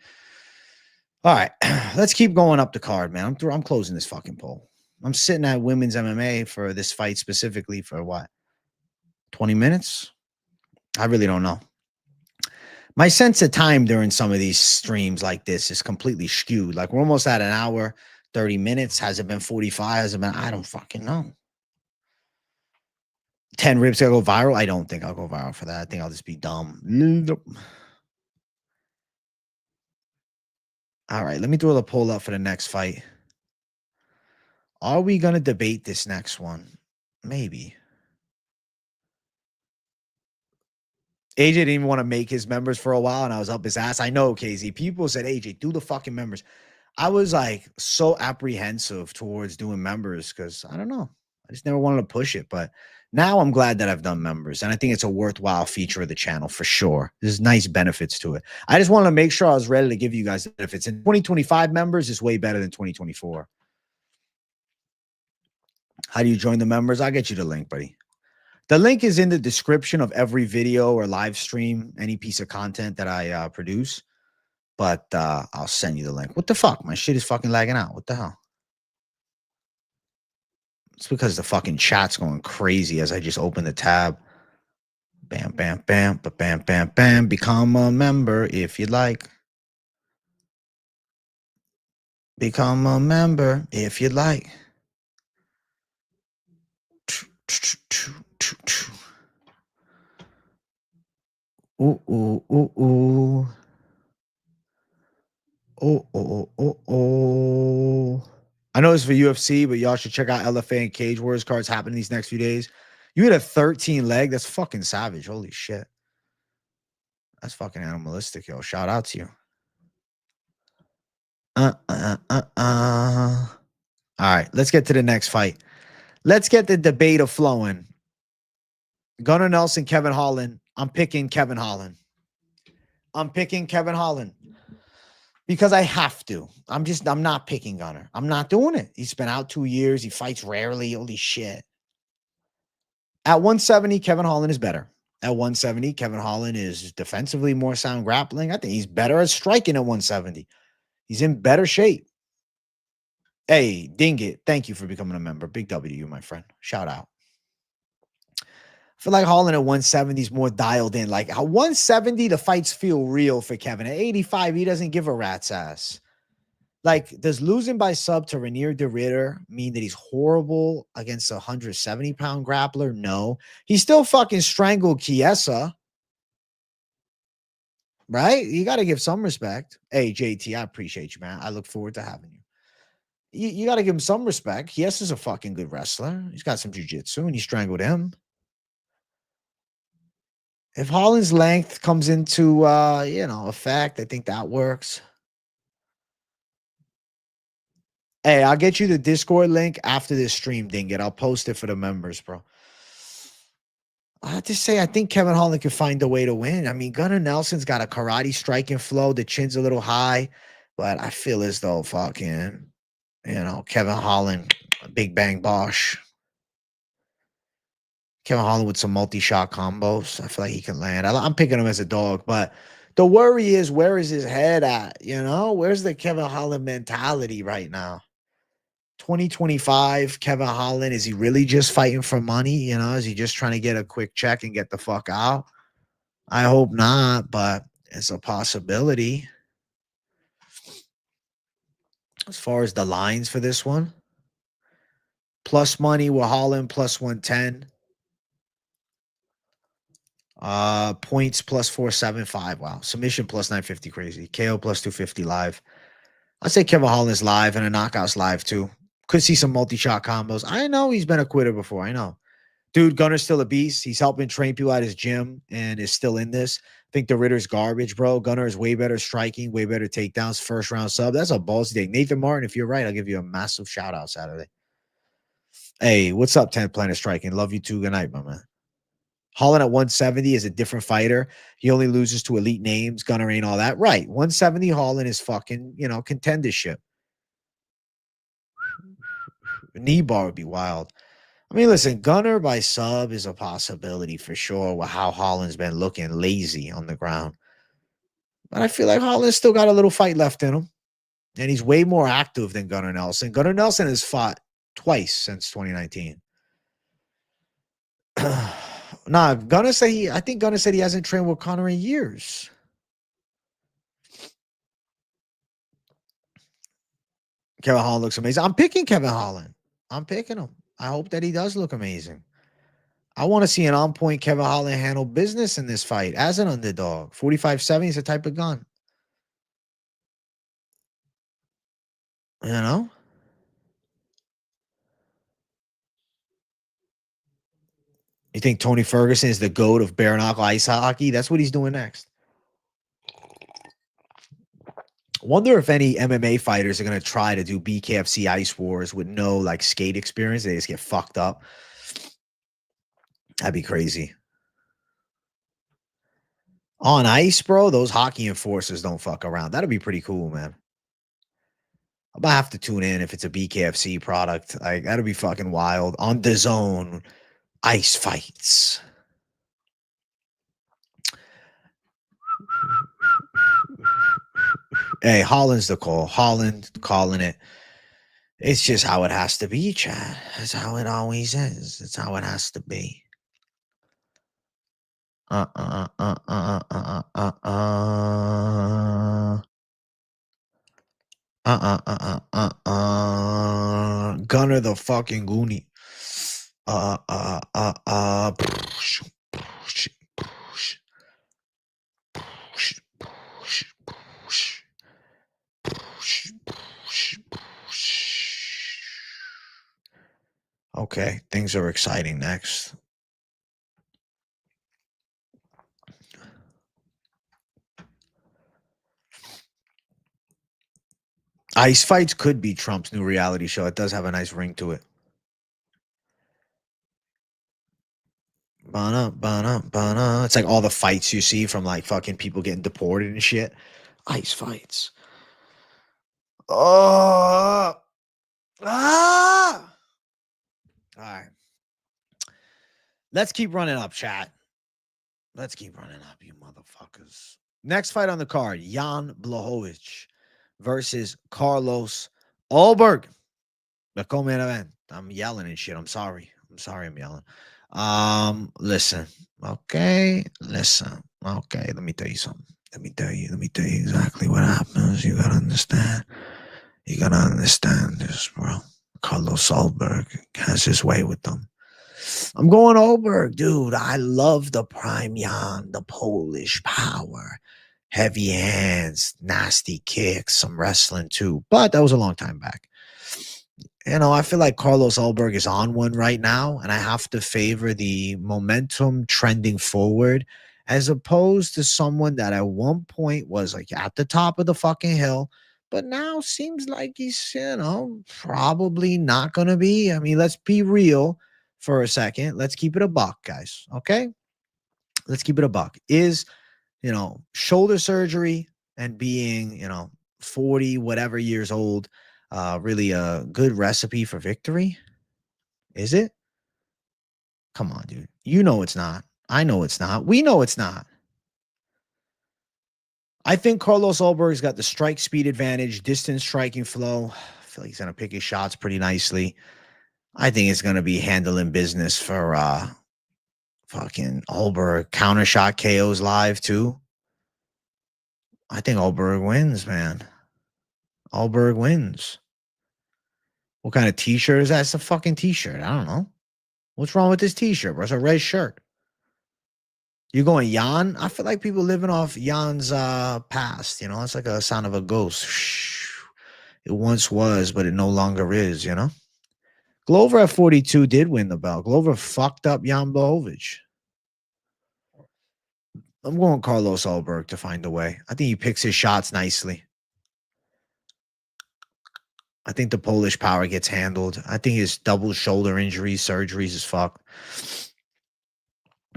All right. Let's keep going up the card, man. I'm closing this fucking poll. I'm sitting at women's MMA for this fight specifically for what? 20 minutes? I really don't know. My sense of time during some of these streams like this is completely skewed. Like, we're almost at an hour, 30 minutes. Has it been 45? Has it been? I don't fucking know. 10 rips gonna go viral? I don't think I'll go viral for that. I think I'll just be dumb. All right, let me throw the poll up for the next fight. Are we gonna debate this next one? Maybe. AJ didn't even want to make his members for a while, and I was up his ass. I know, KZ. People said, AJ, do the fucking members. I was like so apprehensive towards doing members because I don't know. I just never wanted to push it. But now I'm glad that I've done members. And I think it's a worthwhile feature of the channel for sure. There's nice benefits to it. I just wanted to make sure I was ready to give you guys the benefits. And 2025 members is way better than 2024. How do you join the members? I'll get you the link, buddy. The link is in the description of every video or live stream, any piece of content that I produce. But I'll send you the link. What the fuck? My shit is fucking lagging out. What the hell? It's because the fucking chat's going crazy as I just open the tab. Bam, bam, bam, bam, bam, bam. Become a member if you'd like. Become a member if you'd like. Ooh, ooh, ooh, ooh. Oh. I know it's for UFC, but y'all should check out LFA and Cage Warriors cards happening these next few days. You hit a 13 leg. That's fucking savage. Holy shit. That's fucking animalistic, yo. Shout out to you. All right, let's get to the next fight. Let's get the debate of flowing. Gunnar Nelson, Kevin Holland. I'm picking Kevin Holland. Because I have to. I'm not picking Gunnar. I'm not doing it. He's been out 2 years. He fights rarely. Holy shit. At 170, Kevin Holland is better. At 170, Kevin Holland is defensively more sound grappling. I think he's better at striking at 170. He's in better shape. Hey, Ding It, thank you for becoming a member. Big W to you, my friend. Shout out. I feel like Holland at 170 is more dialed in. Like, at 170, the fights feel real for Kevin. At 85, he doesn't give a rat's ass. Like, does losing by sub to Rainier de Ridder mean that he's horrible against a 170-pound grappler? No. He still fucking strangled Chiesa. Right? You got to give some respect. Hey, JT, I appreciate you, man. I look forward to having you. You got to give him some respect. Chiesa's a fucking good wrestler. He's got some jiu-jitsu, and he strangled him. If Holland's length comes into, effect, I think that works. Hey, I'll get you the Discord link after this stream, Dingit. I'll post it for the members, bro. I have to say, I think Kevin Holland can find a way to win. I mean, Gunnar Nelson's got a karate striking flow. The chin's a little high, but I feel as though fucking, Kevin Holland Big Bang Bosch. Kevin Holland with some multi-shot combos. I feel like he can land. I'm picking him as a dog, but the worry is, where is his head at? You know, where's the Kevin Holland mentality right now? 2025, Kevin Holland, is he really just fighting for money? You know, is he just trying to get a quick check and get the fuck out? I hope not, but it's a possibility. As far as the lines for this one, plus money with Holland, plus 110. Points plus 475. Wow. Submission plus 950. Crazy. KO plus 250 live. I'd say Kevin Holland's live and a knockout's live too. Could see some multi-shot combos. I know he's been a quitter before. I know. Dude, Gunner's still a beast. He's helping train people at his gym and is still in this. I think the Ritter's garbage, bro. Gunner is way better striking, way better takedowns. First round sub. That's a ballsy take. Nathan Martin, if you're right, I'll give you a massive shout out Saturday. Hey, what's up, 10th Planet Striking? Love you too. Good night, my man. Holland at 170 is a different fighter. He only loses to elite names. Gunner ain't all that. Right. 170 Holland is fucking, you know, contendership. Knee bar would be wild. I mean, listen, Gunner by sub is a possibility for sure with how Holland's been looking lazy on the ground. But I feel like Holland's still got a little fight left in him. And he's way more active than Gunnar Nelson. Gunnar Nelson has fought twice since 2019. Nah, Gunnar said I think Gunnar said he hasn't trained with Conor in years. Kevin Holland looks amazing. I'm picking Kevin Holland. I'm picking him. I hope that he does look amazing. I want to see an on-point Kevin Holland handle business in this fight as an underdog. 45-70 is a type of gun. You know? You think Tony Ferguson is the GOAT of bare knuckle ice hockey? That's what he's doing next. Wonder if any MMA fighters are going to try to do BKFC Ice Wars with no like skate experience. They just get fucked up. That'd be crazy. On ice, bro, those hockey enforcers don't fuck around. That'd be pretty cool, man. I'm gonna have to tune in if it's a BKFC product. Like, that'd be fucking wild. On the zone, ice fights. Hey, Holland's the call. Holland calling it. It's just how it has to be, Chad. That's how it always is. It's how it has to be. Gunner the fucking Goonie. Okay, things are exciting next. Ice Fights could be Trump's new reality show. It does have a nice ring to it. It's like all the fights you see from like fucking people getting deported and shit. Ice Fights. Oh. Ah. All right. Let's keep running up, chat. Let's keep running up, you motherfuckers. Next fight on the card, Jan Blachowicz versus Carlos Ulberg. The co-main event. I'm yelling and shit. I'm sorry. I'm yelling. Listen. Okay. Listen. Okay. Let me tell you something. Let me tell you exactly what happens. You gotta understand. You gotta understand this, bro. Carlos Ulberg has his way with them. I'm going Ulberg, dude. I love the prime Jan, the Polish power. Heavy hands, nasty kicks, some wrestling too. But that was a long time back. You know, I feel like Carlos Ulberg is on one right now, and I have to favor the momentum trending forward as opposed to someone that at one point was like at the top of the fucking hill, but now seems like he's, you know, probably not going to be. I mean, let's be real for a second. Let's keep it a buck, guys. Okay? Let's keep it a buck. Is, you know, shoulder surgery and being, you know, 40 whatever years old, really a good recipe for victory. Is it? Come on, dude. You know it's not. I know it's not. We know it's not. I think Carlos Ulberg's got the strike speed advantage, distance striking flow. I feel like he's going to pick his shots pretty nicely. I think it's going to be handling business for fucking Ulberg. Counter shot KOs live too. I think Ulberg wins, man. Ulberg wins. What kind of t-shirt is that? It's a fucking t-shirt. I don't know. What's wrong with this t-shirt, bro? It's a red shirt. You going Jan? I feel like people living off Jan's past. You know, it's like a sound of a ghost. It once was, but it no longer is, you know? Glover at 42 did win the belt. Glover fucked up Jan Blachowicz. I'm going Carlos Ulberg to find a way. I think he picks his shots nicely. I think the Polish power gets handled. I think his double shoulder injuries, surgeries is fucked.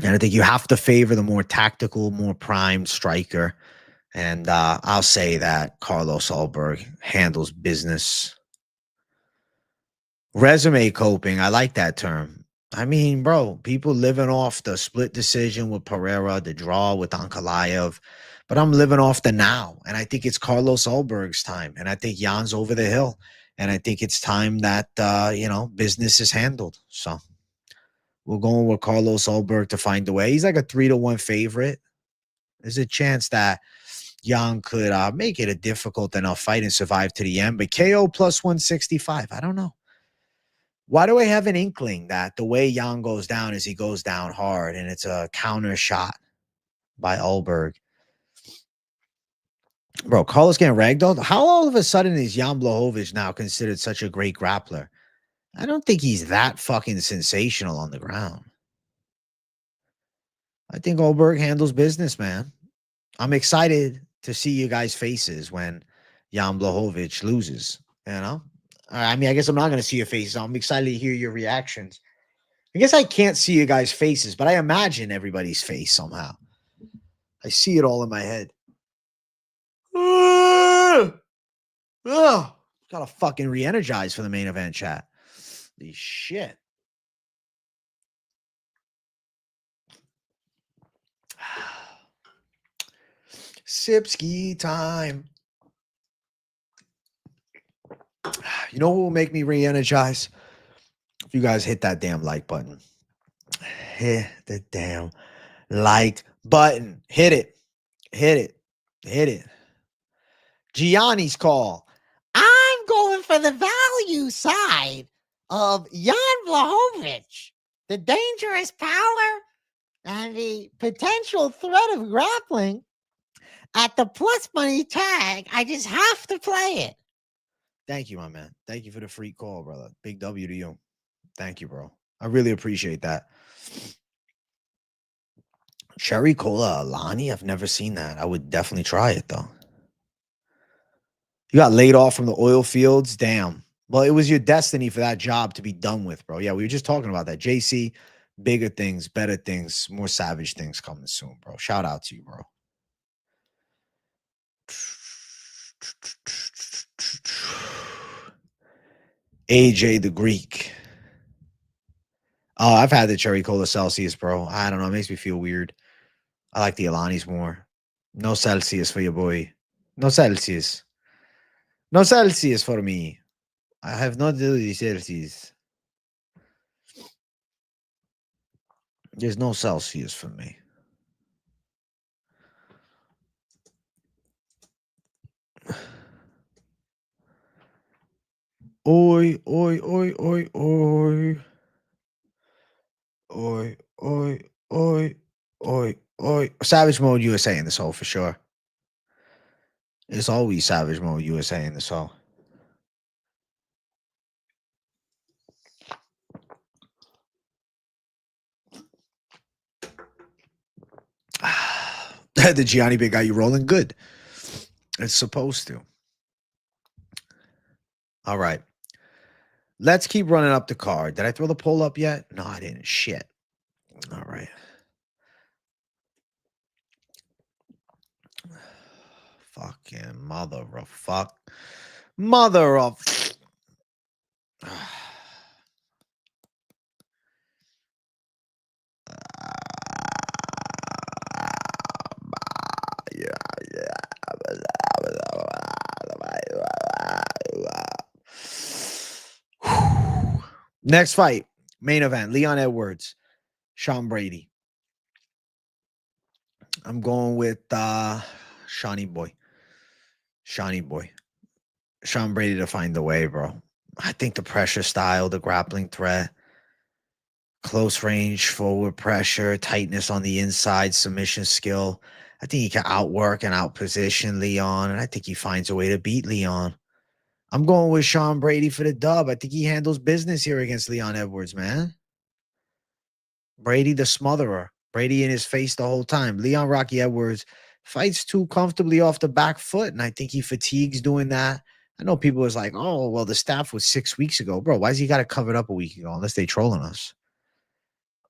And I think you have to favor the more tactical, more primed striker. And I'll say that Carlos Ulberg handles business. Resume coping. I like that term. I mean, bro, people living off the split decision with Pereira, the draw with Ankalaev. But I'm living off the now. And I think it's Carlos Ulberg's time. And I think Jan's over the hill. And I think it's time that, business is handled. So we're going with Carlos Ulberg to find a way. He's like a 3-1 favorite. There's a chance that Jan could make it a difficult enough fight and survive to the end. But KO plus 165. I don't know. Why do I have an inkling that the way Jan goes down is he goes down hard and it's a counter shot by Ulberg? Bro, Carlos getting ragdolled? How all of a sudden is Jan Blachowicz now considered such a great grappler? I don't think he's that fucking sensational on the ground. I think Ulberg handles business, man. I'm excited to see you guys' faces when Jan Blachowicz loses, you know? I mean, I guess I'm not going to see your faces. I'm excited to hear your reactions. I guess I can't see you guys' faces, but I imagine everybody's face somehow. I see it all in my head. Gotta fucking re-energize for the main event, chat. Holy shit. Sipski time. You know who will make me re-energize? If you guys hit that damn like button. Hit the damn like button. Hit it. Hit it. Hit it. Gianni's call. I'm going for the value side of Jan Blachowicz. The dangerous power and the potential threat of grappling at the plus money tag. I just have to play it. Thank you, my man. Thank you for the free call, brother. Big W to you. Thank you, bro. I really appreciate that. Cherry Cola Alani? I've never seen that. I would definitely try it, though. You got laid off from the oil fields? Damn. Well, it was your destiny for that job to be done with, bro. Yeah, we were just talking about that. JC, bigger things, better things, more savage things coming soon, bro. Shout out to you, bro. AJ the Greek. Oh, I've had the Cherry Cola Celsius, bro. I don't know. It makes me feel weird. I like the Alani's more. No Celsius for your boy. No Celsius. No Celsius for me. I have not the Celsius. There's no Celsius for me. Oi, oi, oi, oi, oi. Oi, oi, oi, oi, oi. Savage Mode USA in this hole for sure. It's always Savage Mode USA in this hole. The Gianni bit got you rolling good. It's supposed to. All right. Let's keep running up the card. Did I throw the poll up yet? No, I didn't. Shit. All right. Fucking mother of fuck. Mother of Next fight, main event, Leon Edwards, Sean Brady. I'm going with Shawnee boy. Shawnee boy. Sean Brady to find the way, bro. I think the pressure style, the grappling threat, close range, forward pressure, tightness on the inside, submission skill. I think he can outwork and outposition Leon, and I think he finds a way to beat Leon. I'm going with Sean Brady for the dub. I think he handles business here against Leon Edwards, man. Brady the smotherer. Brady in his face the whole time. Leon Rocky Edwards fights too comfortably off the back foot, and I think he fatigues doing that. I know people was like, oh, well, the staff was 6 weeks ago. Bro, why has he got it covered up a week ago unless they trolling us?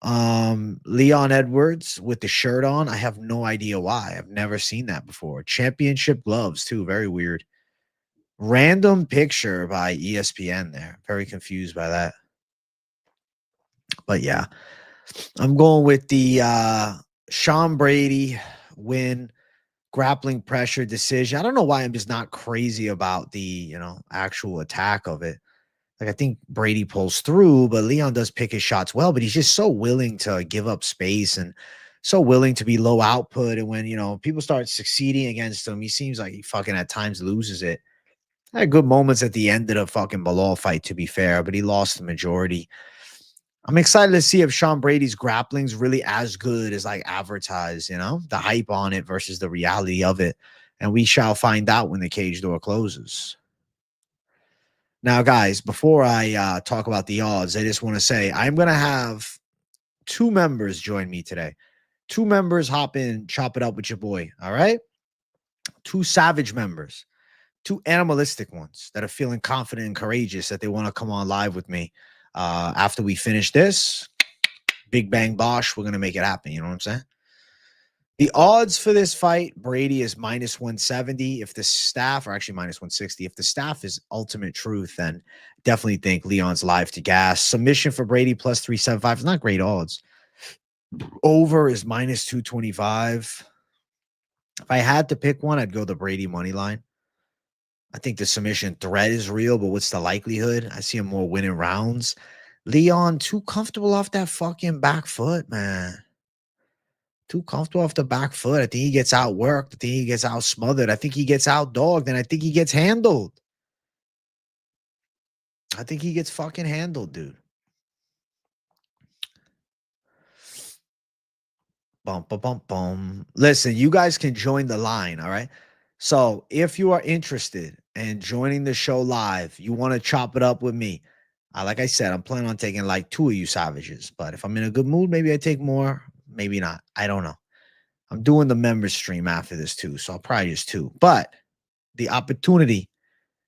Leon Edwards with the shirt on. I have no idea why. I've never seen that before. Championship gloves, too. Very weird. Random picture by ESPN there. Very confused by that. But yeah, I'm going with the Sean Brady win, grappling pressure decision. I don't know why I'm just not crazy about the, actual attack of it. Like, I think Brady pulls through, but Leon does pick his shots well, but he's just so willing to give up space and so willing to be low output. And when, people start succeeding against him, he seems like he fucking at times loses it. Had good moments at the end of the fucking Bilal fight, to be fair, but he lost the majority. I'm excited to see if Sean Brady's grappling's really as good as like advertised, the hype on it versus the reality of it. And we shall find out when the cage door closes. Now, guys, before I talk about the odds, I just want to say I'm going to have 2 members join me today. 2 members hop in, chop it up with your boy. All right. 2 savage members. 2 animalistic ones that are feeling confident and courageous that they want to come on live with me. After we finish this, big bang bosh, we're going to make it happen. You know what I'm saying? The odds for this fight, Brady is minus 170. If the staff are actually minus 160, if the staff is ultimate truth, then definitely think Leon's live to gas. Submission for Brady plus 375 is not great odds. Over is minus 225. If I had to pick one, I'd go the Brady money line. I think the submission threat is real, but what's the likelihood? I see him more winning rounds. Leon, too comfortable off that fucking back foot, man. Too comfortable off the back foot. I think he gets outworked. I think he gets out smothered. I think he gets outdogged, and I think he gets handled. I think he gets fucking handled, dude. Bum, bum, bum, bum. Listen, you guys can join the line, all right? So if you are interested in joining the show live, you want to chop it up with me. Like I said, I'm planning on taking like 2 of you savages. But if I'm in a good mood, maybe I take more. Maybe not. I don't know. I'm doing the members stream after this too, so I'll probably just 2. But the opportunity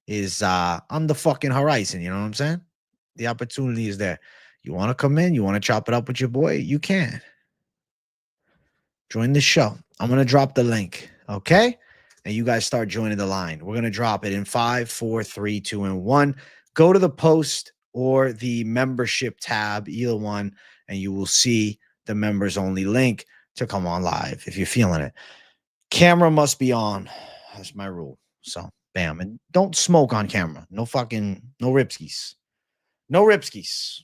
is on the fucking horizon. You know what I'm saying? The opportunity is there. You want to come in? You want to chop it up with your boy? You can. Join the show. I'm going to drop the link, okay? And you guys start joining the line. We're going to drop it in 5, 4, 3, 2, and 1. Go to the post or the membership tab, either one, and you will see the members only link to come on live if you're feeling it. Camera must be on. That's my rule. So, bam. And don't smoke on camera. No ripskis. No ripskis.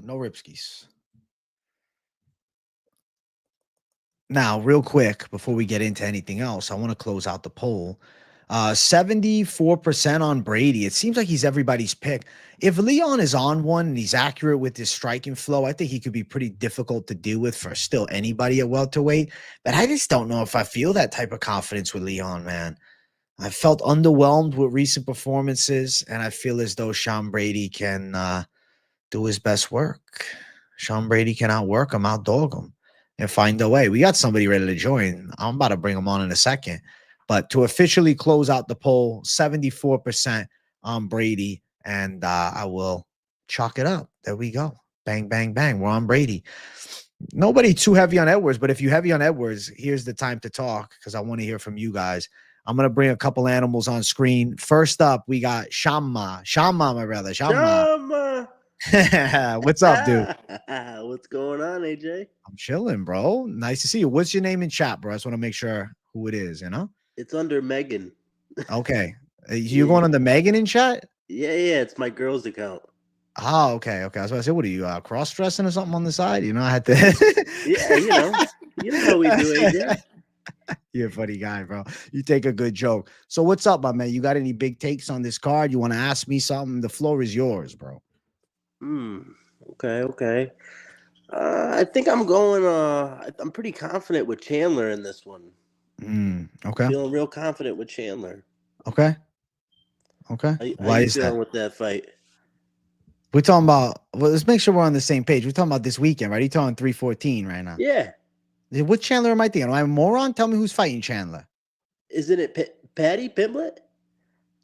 No ripskis. Now, real quick, before we get into anything else, I want to close out the poll. 74% on Brady. It seems like he's everybody's pick. If Leon is on one and he's accurate with his striking flow, I think he could be pretty difficult to deal with for still anybody at welterweight. But I just don't know if I feel that type of confidence with Leon, man. I felt underwhelmed with recent performances, and I feel as though Sean Brady can do his best work. Sean Brady can outwork him, outdog him, and find a way. We got somebody ready to join. I'm about to bring him on in a second. But to officially close out the poll, 74% on Brady, and I will chalk it up. There we go. Bang, bang, bang. We're on Brady. Nobody too heavy on Edwards, but if you heavy on Edwards, here's the time to talk because I want to hear from you guys. I'm going to bring a couple animals on screen. First up, we got Shauna. Shauna, my brother. Shauna. What's up, dude? What's going on, AJ? I'm chilling, bro. Nice to see you. What's your name in chat, bro? I just want to make sure who it is, you know? It's under Megan. Okay. You're going on the Megan in chat? Yeah. It's my girl's account. Oh, okay. I was about to say, what are you, cross-dressing or something on the side? You know, I had to... Yeah, you know how we do, AJ. You're a funny guy, bro. You take a good joke. So what's up, my man? You got any big takes on this card? You want to ask me something? The floor is yours, bro. Okay. I think I'm going. I'm pretty confident with Chandler in this one. Okay. Feeling real confident with Chandler. Okay. Why is you feeling with that fight? We're talking about. Well, let's make sure we're on the same page. We're talking about this weekend, right? You're talking 314 right now. Yeah. What Chandler am I thinking? Am I a moron? Tell me who's fighting Chandler. Isn't it Patty Pimblett?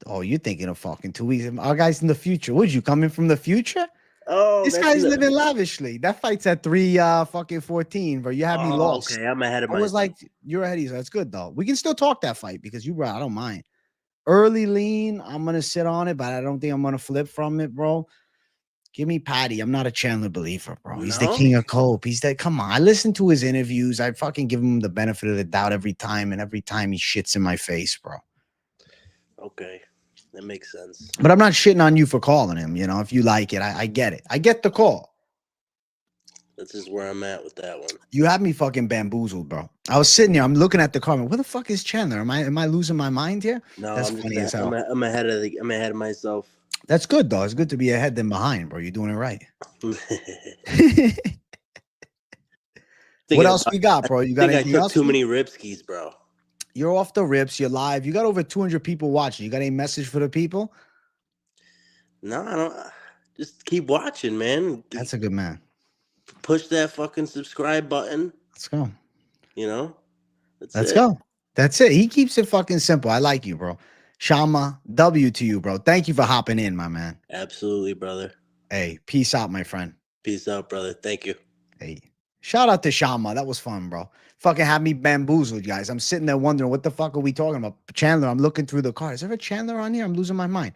Oh, you're thinking of fucking 2 weeks. Our guy's in the future. Would you coming from the future? Oh, this guy's living lavishly. That fight's at 314, bro. You had me lost. Okay, I'm ahead of myself. I was like, you're ahead of you. That's good though. We can still talk that fight because you, bro. I don't mind. Early lean. I'm gonna sit on it, but I don't think I'm gonna flip from it, bro. Give me Patty. I'm not a Chandler believer, bro. He's the king of cope. He's that. Come on. I listen to his interviews. I fucking give him the benefit of the doubt every time, and every time he shits in my face, bro. Okay. That makes sense. But I'm not shitting on you for calling him. You know, if you like it, I get it. I get the call. This is where I'm at with that one. You had me fucking bamboozled, bro. I was sitting here. I'm looking at the car. Where the fuck is Chandler? Am I losing my mind here? No, that's funny as hell. I'm ahead of myself. That's good though. It's good to be ahead than behind, bro. You're doing it right. What else we got, bro? You got anything else? Too many ripskis, bro. You're off the rips. You're live. You got over 200 people watching. You got any message for the people? No, I don't. Just keep watching, man. That's a good man. Push that fucking subscribe button. Let's go. You know? Let's go. That's it. He keeps it fucking simple. I like you, bro. Shauna, W to you, bro. Thank you for hopping in, my man. Absolutely, brother. Hey, peace out, my friend. Peace out, brother. Thank you. Hey, shout out to Shauna. That was fun, bro. Fucking had me bamboozled, guys. I'm sitting there wondering, what the fuck are we talking about? Chandler, I'm looking through the car. Is there a Chandler on here? I'm losing my mind.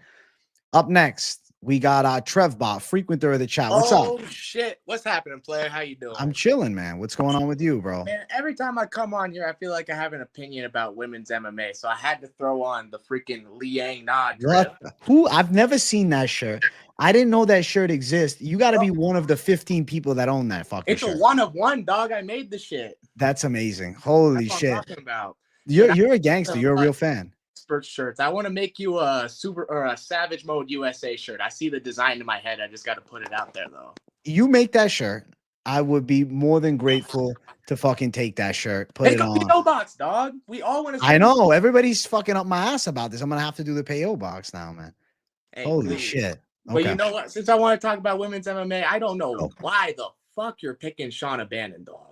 Up next, we got Trevbot, frequenter of the chat. What's up? Oh, shit. What's happening, player? How you doing? I'm chilling, man. What's going on with you, bro? Man, every time I come on here, I feel like I have an opinion about women's MMA, so I had to throw on the freaking Liang Na drip. Who? I've never seen that shirt. I didn't know that shirt exists. You got to be one of the 15 people that own that fucking shirt. It's a one of one, dog. I made the shit. That's amazing. Holy shit. What I'm talking about. You're a gangster. You're a real fan. Expert shirts. I want to make you a Savage Mode USA shirt. I see the design in my head. I just got to put it out there, though. You make that shirt. I would be more than grateful to fucking take that shirt, put it on. PO box, dog. We all want to. I know. Everybody's fucking up my ass about this. I'm going to have to do the PO box now, man. Hey, holy shit. But you know what? Since I want to talk about women's MMA, I don't know why the fuck you're picking Shauna Bannon, dog.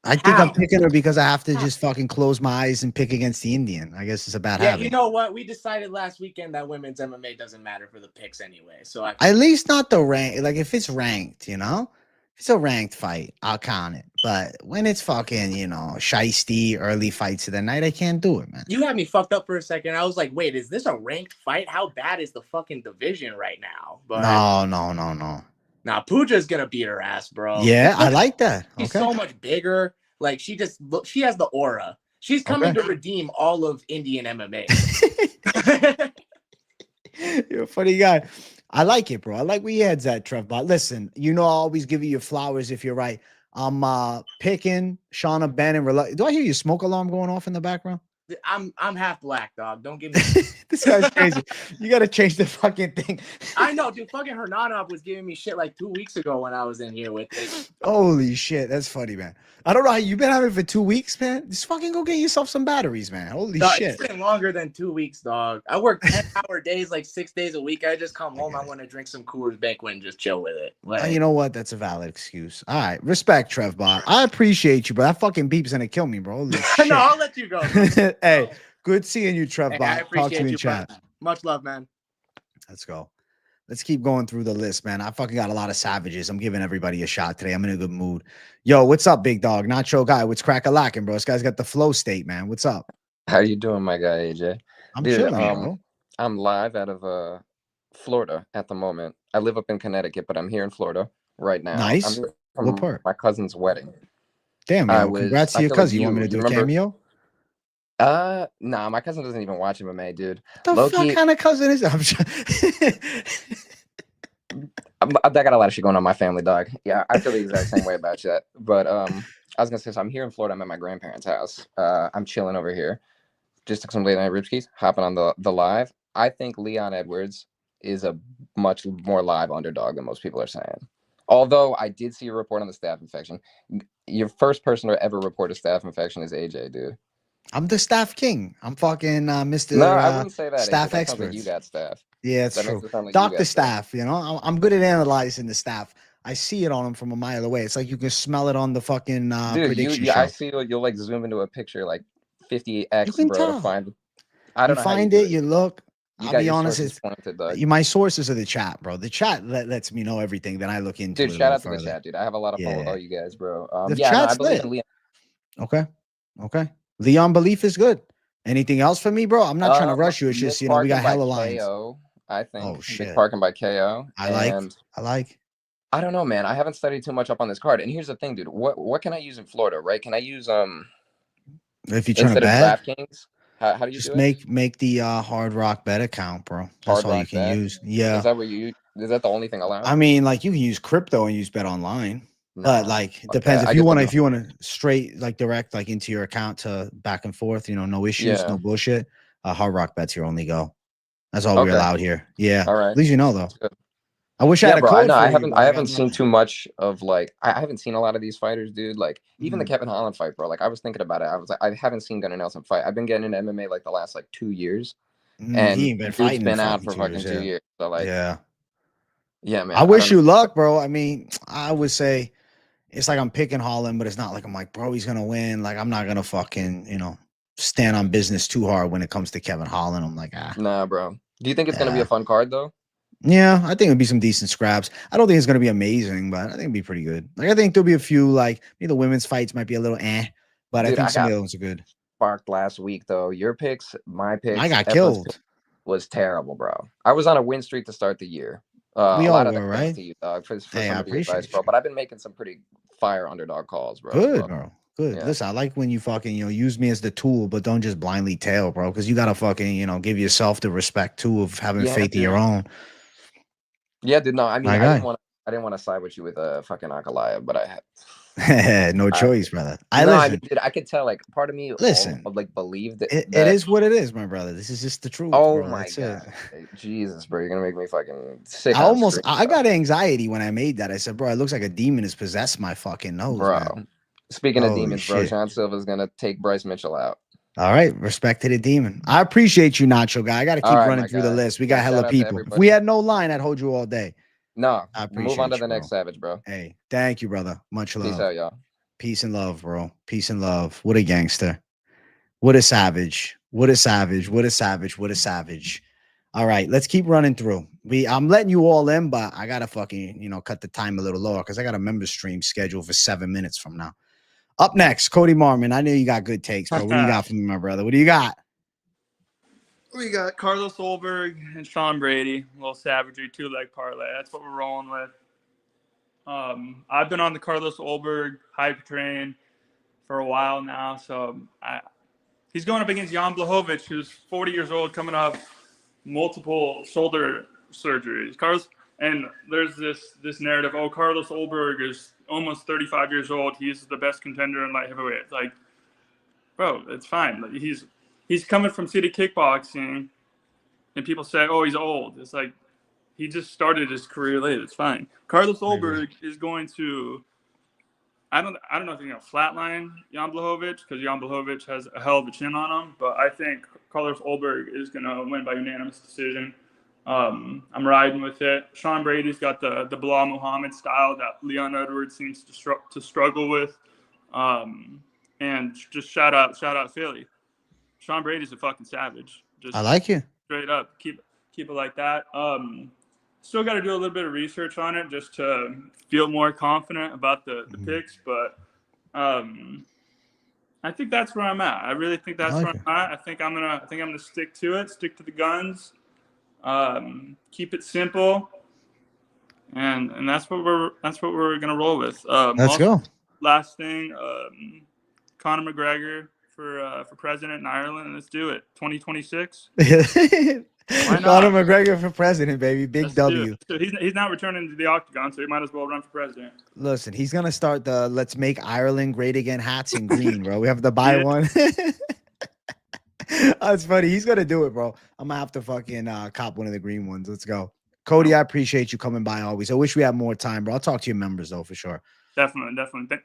I think I'm picking her because I have to just fucking close my eyes and pick against the Indian. I guess it's a bad habit. You know what? We decided last weekend that women's MMA doesn't matter for the picks anyway. So at least not the rank. Like if it's ranked, you know, if it's a ranked fight, I'll count it. But when it's fucking, you know, shiesty early fights of the night, I can't do it, man. You had me fucked up for a second. I was like, wait, is this a ranked fight? How bad is the fucking division right now? But no. Nah, Puja's gonna beat her ass, bro. Yeah, I like that. She's so much bigger. Like she has the aura. She's coming to redeem all of Indian MMA. You're a funny guy. I like it, bro. I like where your head's at, Trev. But listen, you know, I'll always give you your flowers if you're right. I'm picking Shauna Bannon. Do I hear your smoke alarm going off in the background? I'm half black, dog. Don't give me this guy's crazy. You gotta change the fucking thing. I know, dude. Fucking Hernandes was giving me shit like 2 weeks ago when I was in here with it. Holy shit, that's funny, man. I don't know how you've been having it for 2 weeks, man. Just fucking go get yourself some batteries, man. Holy shit. It's been longer than 2 weeks, dog. I work 10-hour days, like 6 days a week. I just come home. I want to drink some Coors Banquet and just chill with it. Like, you know what? That's a valid excuse. All right, respect, Trev Bot. I appreciate you, bro. That fucking beep's gonna kill me, bro. Holy shit. No, I'll let you go. Hey, good seeing you, Trev Bot. I appreciate Talk to you in chat. Bro. Much love, man. Let's go. Let's keep going through the list, man. I fucking got a lot of savages. I'm giving everybody a shot today. I'm in a good mood. Yo, what's up, big dog? Nacho guy. What's crack-a-lacking, bro? This guy's got the flow state, man. What's up? How you doing, my guy, AJ? I'm Dude, chilling, bro. I'm live out of Florida at the moment. I live up in Connecticut, but I'm here in Florida right now. I'm Nice. here What from part? my cousin's wedding. Damn, yo. Congrats to I your feel like cousin. You want me to do a remember? cameo? Nah, my cousin doesn't even watch MMA, dude. The Low fuck key, kind of cousin is that? I got a lot of shit going on in my family, dog. Yeah, I feel the exact same way about you. But I was gonna say, so I'm here in Florida. I'm at my grandparents' house. I'm chilling over here. Just took some late night ribskis, hopping on the live. I think Leon Edwards is a much more live underdog than most people are saying. Although I did see a report on the staph infection. Your first person to ever report a staph infection is AJ, dude. I'm the staff king. I'm fucking Mr. No, I wouldn't say that, AJ. Staff That sounds like you experts. got staph. Yeah, it's That true. makes it sound like you Doctor got staff, you know, I'm good at analyzing the staff. I see it on them from a mile away. It's like you can smell it on the fucking Dude, prediction I show. see you'll like zoom into a picture like You 50x, can bro, to tell. find. I don't You know how you find do it, you look. You I'll got be your honest, sources pointed, dog. my sources are the chat, bro. The chat lets me know everything. Then I look into Dude, it a shout little out to the further. chat, dude. I have a lot of fun with Yeah. all you guys, bro. The Yeah, no, I chat's believe lit. in Leon. Okay. Leon belief is good. Anything else for me, bro? I'm not trying to rush you. It's just, you know, we got hella lines. KO, I think. Oh shit. Mick Parkin by KO. I like. I don't know, man. I haven't studied too much up on this card. And here's the thing, dude. What can I use in Florida, right? Can I use If you're trying to instead of bet, DraftKings? How do you just do it? make the Hard Rock bet account, bro. That's Hard all you Rock can Bet? use. Yeah. Is that the only thing allowed? I mean, like you can use crypto and use bet online. But like it depends okay. if you want to straight like direct like into your account to back and forth, you know, no issues, no bullshit. Hard Rock Bet's your only go. That's all we're allowed here. Yeah. All right. At least you know though. I wish I had a bro, code for I you. I haven't seen too much of like I haven't seen a lot of these fighters, dude. Like even the Kevin Holland fight, bro. Like I was thinking about it. I was like, I haven't seen Gunnar Nelson fight. I've been getting into MMA like the last like 2 years. And he ain't been fighting. Been out for fucking 2 years. So like yeah, man. I wish you luck, bro. I mean, I would say it's like I'm picking Holland, but it's not like I'm like, bro, he's gonna win. Like I'm not gonna fucking, you know, stand on business too hard when it comes to Kevin Holland. I'm like, nah, bro. Do you think it's gonna be a fun card though? Yeah, I think it'd be some decent scraps. I don't think it's gonna be amazing, but I think it'd be pretty good. Like I think there'll be a few like maybe the women's fights might be a little but dude, I think some of the other ones are good. Sparked last week though. Your picks, my picks. I got killed. Was terrible, bro. I was on a win streak to start the year. We all were, right? To you, dog, for hey, some I of your advice, appreciate bro. But I've been making some pretty fire underdog calls, bro. Good, bro. Good. Yeah. Listen, I like when you fucking, you know, use me as the tool, but don't just blindly tail, bro. Because you gotta fucking, you know, give yourself the respect too of having faith in your own. Yeah, dude. No, I mean, I didn't want to side with you with a fucking Akalaya, but I had no choice, brother. I mean, dude, I could tell like part of me like believed that it is what it is, my brother. This is just the truth. Oh bro. my god, Jesus, bro, you're gonna make me fucking sick. I got anxiety when I made that. I said, bro, it looks like a demon has possessed my fucking nose, bro. Man. Speaking of demons, bro, John Silva's gonna take Bryce Mitchell out. All right, respect to the demon. I appreciate you, Nacho guy. I got to keep running through the list. We got hella people. If we had no line, I'd hold you all day. No, I appreciate move on to the next Savage, bro. Hey, thank you, brother. Much love. Peace out, y'all. Peace and love, bro. Peace and love. What a gangster. What a savage. What a savage. What a savage. What a savage. All right, let's keep running through. I'm letting you all in, but I gotta fucking, you know, cut the time a little lower because I got a member stream scheduled for 7 minutes from now. Up next, Cody Marmon. I know you got good takes, bro. What do you got for me, my brother? What do you got? We got Carlos Ulberg and Sean Brady. A little savagery, 2-leg parlay. That's what we're rolling with. I've been on the Carlos Ulberg hype train for a while now. So he's going up against Jan Blachowicz, who's 40 years old, coming off multiple shoulder surgeries. And there's this narrative, Carlos Ulberg is almost 35 years old. He's the best contender in light heavyweight. It's like, bro, it's fine. Like, he's coming from city kickboxing, and people say, oh, he's old. It's like, he just started his career late. It's fine. Carlos Ulberg is going to, I don't know if he's going to flatline Jan Blachowicz because Jan Blachowicz has a hell of a chin on him, but I think Carlos Ulberg is going to win by unanimous decision. I'm riding with it. Sean Brady's got the Bilal Muhammad style that Leon Edwards seems to struggle with. And just shout out Philly. Sean Brady's a fucking savage. I like you. Straight up. Keep it like that. Still got to do a little bit of research on it just to feel more confident about the picks. But, I I think that's where I'm at. I really think that's where Okay. I'm at. I think I'm gonna stick to it, stick to the guns, keep it simple, and that's what we're gonna roll with. Let's go. Last thing, Conor McGregor for president in Ireland. Let's do it. 2026. Why not? Conor McGregor for president, baby. Big Let's do W. it. So he's not returning to the octagon, so he might as well run for president. Listen, he's gonna start the "Let's Make Ireland Great Again" hats in green, bro. We have to buy one. That's funny. He's gonna do it, bro. I'm gonna have to fucking cop one of the green ones. Let's go, Cody. I appreciate you coming by always. I wish we had more time, bro. I'll talk to your members though for sure. Definitely.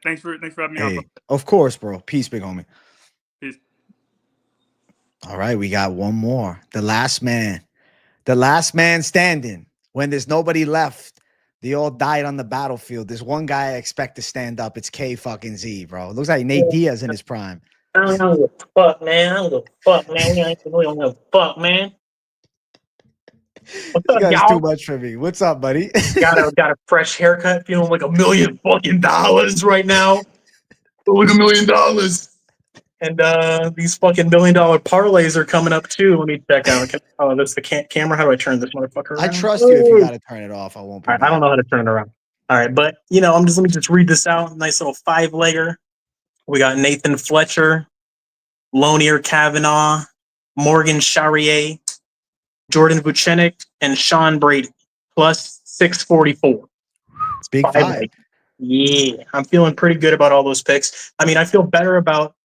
Thanks for having me on. Of course, bro. Peace, big homie. Peace. All right, we got one more. The last man standing. When there's nobody left, they all died on the battlefield. There's one guy I expect to stand up. It's K-fucking-Z, bro. It looks like Nate Diaz in his prime. I don't give a fuck, man. I don't give a fuck, man. We don't give a fuck, man. What's This up, guy's y'all? too much for me. What's up, buddy? got a fresh haircut, feeling like $1 million fucking dollars right now. Like $1 million. And these fucking $1 million parlays are coming up too. Let me check out. Oh, that's the camera. How do I turn this motherfucker around? I trust you if you got to turn it off. I won't. All right, I don't know how to turn it around. All right, but let me just read this out. Nice little 5-legger. We got Nathan Fletcher, Lonier Kavanagh, Morgan Charrière, Jordan Vucenic, and Sean Brady, plus 644. It's big five. Yeah, I'm feeling pretty good about all those picks. I mean, I feel better about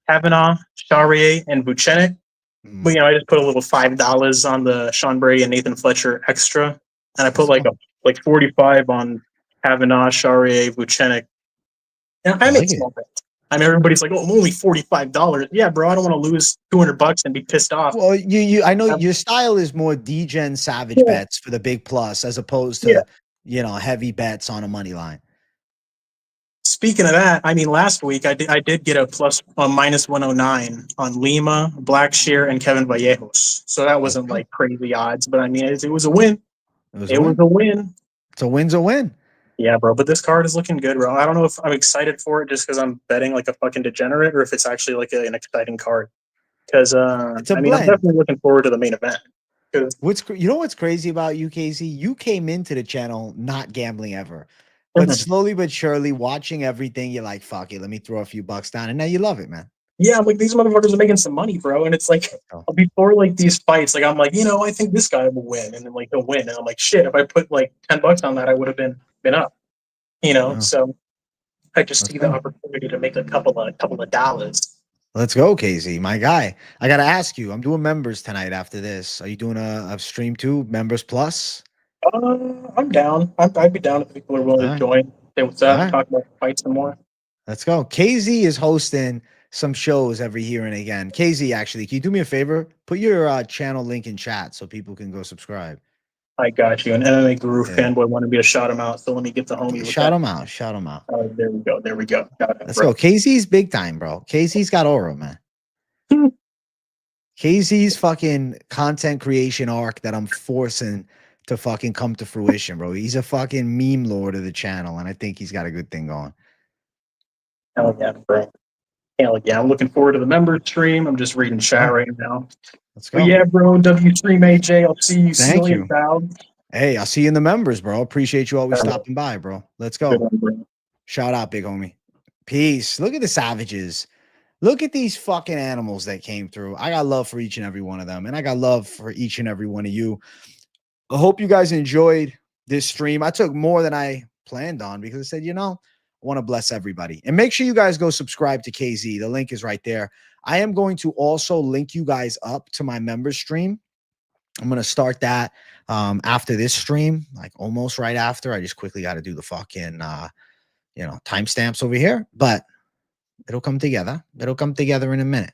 Kavanagh, Charrière, and Vucenic. But I just put a little $5 on the Sean Brady and Nathan Fletcher extra, and I put like 45 on Kavanagh, Charrière, Vucenic. And I made small bets. I mean, everybody's like, "Oh, I'm only $45." Yeah, bro, I don't want to lose $200 and be pissed off. Well, I know your style is more degen savage bets for the big plus as opposed to heavy bets on a money line. Speaking of that, I mean, last week I did get a minus 109 on Lima, Blackshear, and Kevin Vallejos. So that wasn't like crazy odds, but I mean, it was a win. It was a win. So win's a win. Yeah, bro. But this card is looking good, bro. I don't know if I'm excited for it just because I'm betting like a fucking degenerate, or if it's actually like an exciting card. Because I'm definitely looking forward to the main event. What's crazy about you, Casey? You came into the channel not gambling ever. But slowly but surely, watching everything, you're like, fuck it, let me throw a few bucks down. And now you love it, man. Yeah, I'm like, these motherfuckers are making some money, bro. And it's like, before like these fights, like I'm like, I think this guy will win. And then like he'll win. And I'm like, shit, if I put like $10 on that, I would have been up. So I just see the opportunity to make a couple of dollars. Let's go, Casey, my guy. I got to ask you, I'm doing members tonight after this. Are you doing a stream too, Members Plus? I'm down. I'd be down if people are willing to join. Say what's up, talk about fights some more. Let's go. KZ is hosting some shows every here and again. KZ, actually, can you do me a favor? Put your channel link in chat so people can go subscribe. I got you. An MMA Guru fanboy wanted me to shout him out, so let me get the homie. Shout him out. Shout him out. There we go. Let's go. KZ's big time, bro. KZ's got aura, man. KZ's fucking content creation arc that I'm forcing to fucking come to fruition, bro. He's a fucking meme lord of the channel, and I think he's got a good thing going. Hell yeah, bro. Hell yeah. I'm looking forward to the member stream. I'm just reading chat right now. Let's go. But yeah, bro. W Stream AJ. I'll see you Thank you. Pal. Hey, I'll see you in the members, bro. Appreciate you always stopping by, bro. Let's go. One, Shout out, big homie. Peace. Look at the savages. Look at these fucking animals that came through. I got love for each and every one of them, and I got love for each and every one of you. I hope you guys enjoyed this stream. I took more than I planned on because I said, I want to bless everybody. And make sure you guys go subscribe to KZ. The link is right there. I am going to also link you guys up to my members stream. I'm going to start that after this stream, like almost right after. I just quickly got to do the fucking, timestamps over here, but it'll come together. It'll come together in a minute.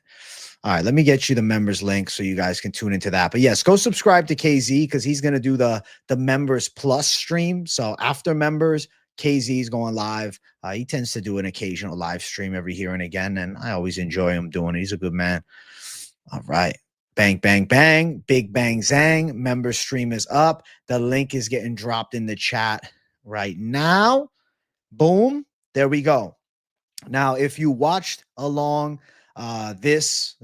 All right, let me get you the members link so you guys can tune into that. But yes, go subscribe to KZ because he's going to do the members plus stream. So after members, KZ is going live. He tends to do an occasional live stream every here and again, and I always enjoy him doing it. He's a good man. All right. Bang, bang, bang. Big bang, zang. Member stream is up. The link is getting dropped in the chat right now. Boom. There we go. Now, if you watched along this,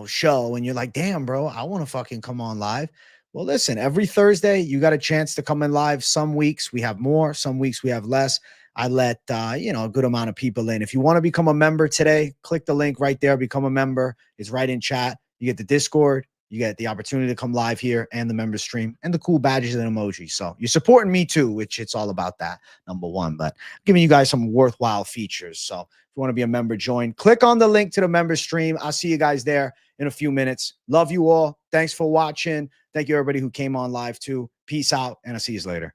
show and you're like, damn, bro, I want to fucking come on live. Well, listen, every Thursday, you got a chance to come in live. Some weeks we have more, some weeks we have less. I let, a good amount of people in. If you want to become a member today, click the link right there, become a member. It's right in chat. You get the Discord. You get the opportunity to come live here and the member stream and the cool badges and emojis. So you're supporting me too, which it's all about that, number one. But I'm giving you guys some worthwhile features. So if you want to be a member, join. Click on the link to the member stream. I'll see you guys there in a few minutes. Love you all. Thanks for watching. Thank you, everybody who came on live too. Peace out, and I'll see you later.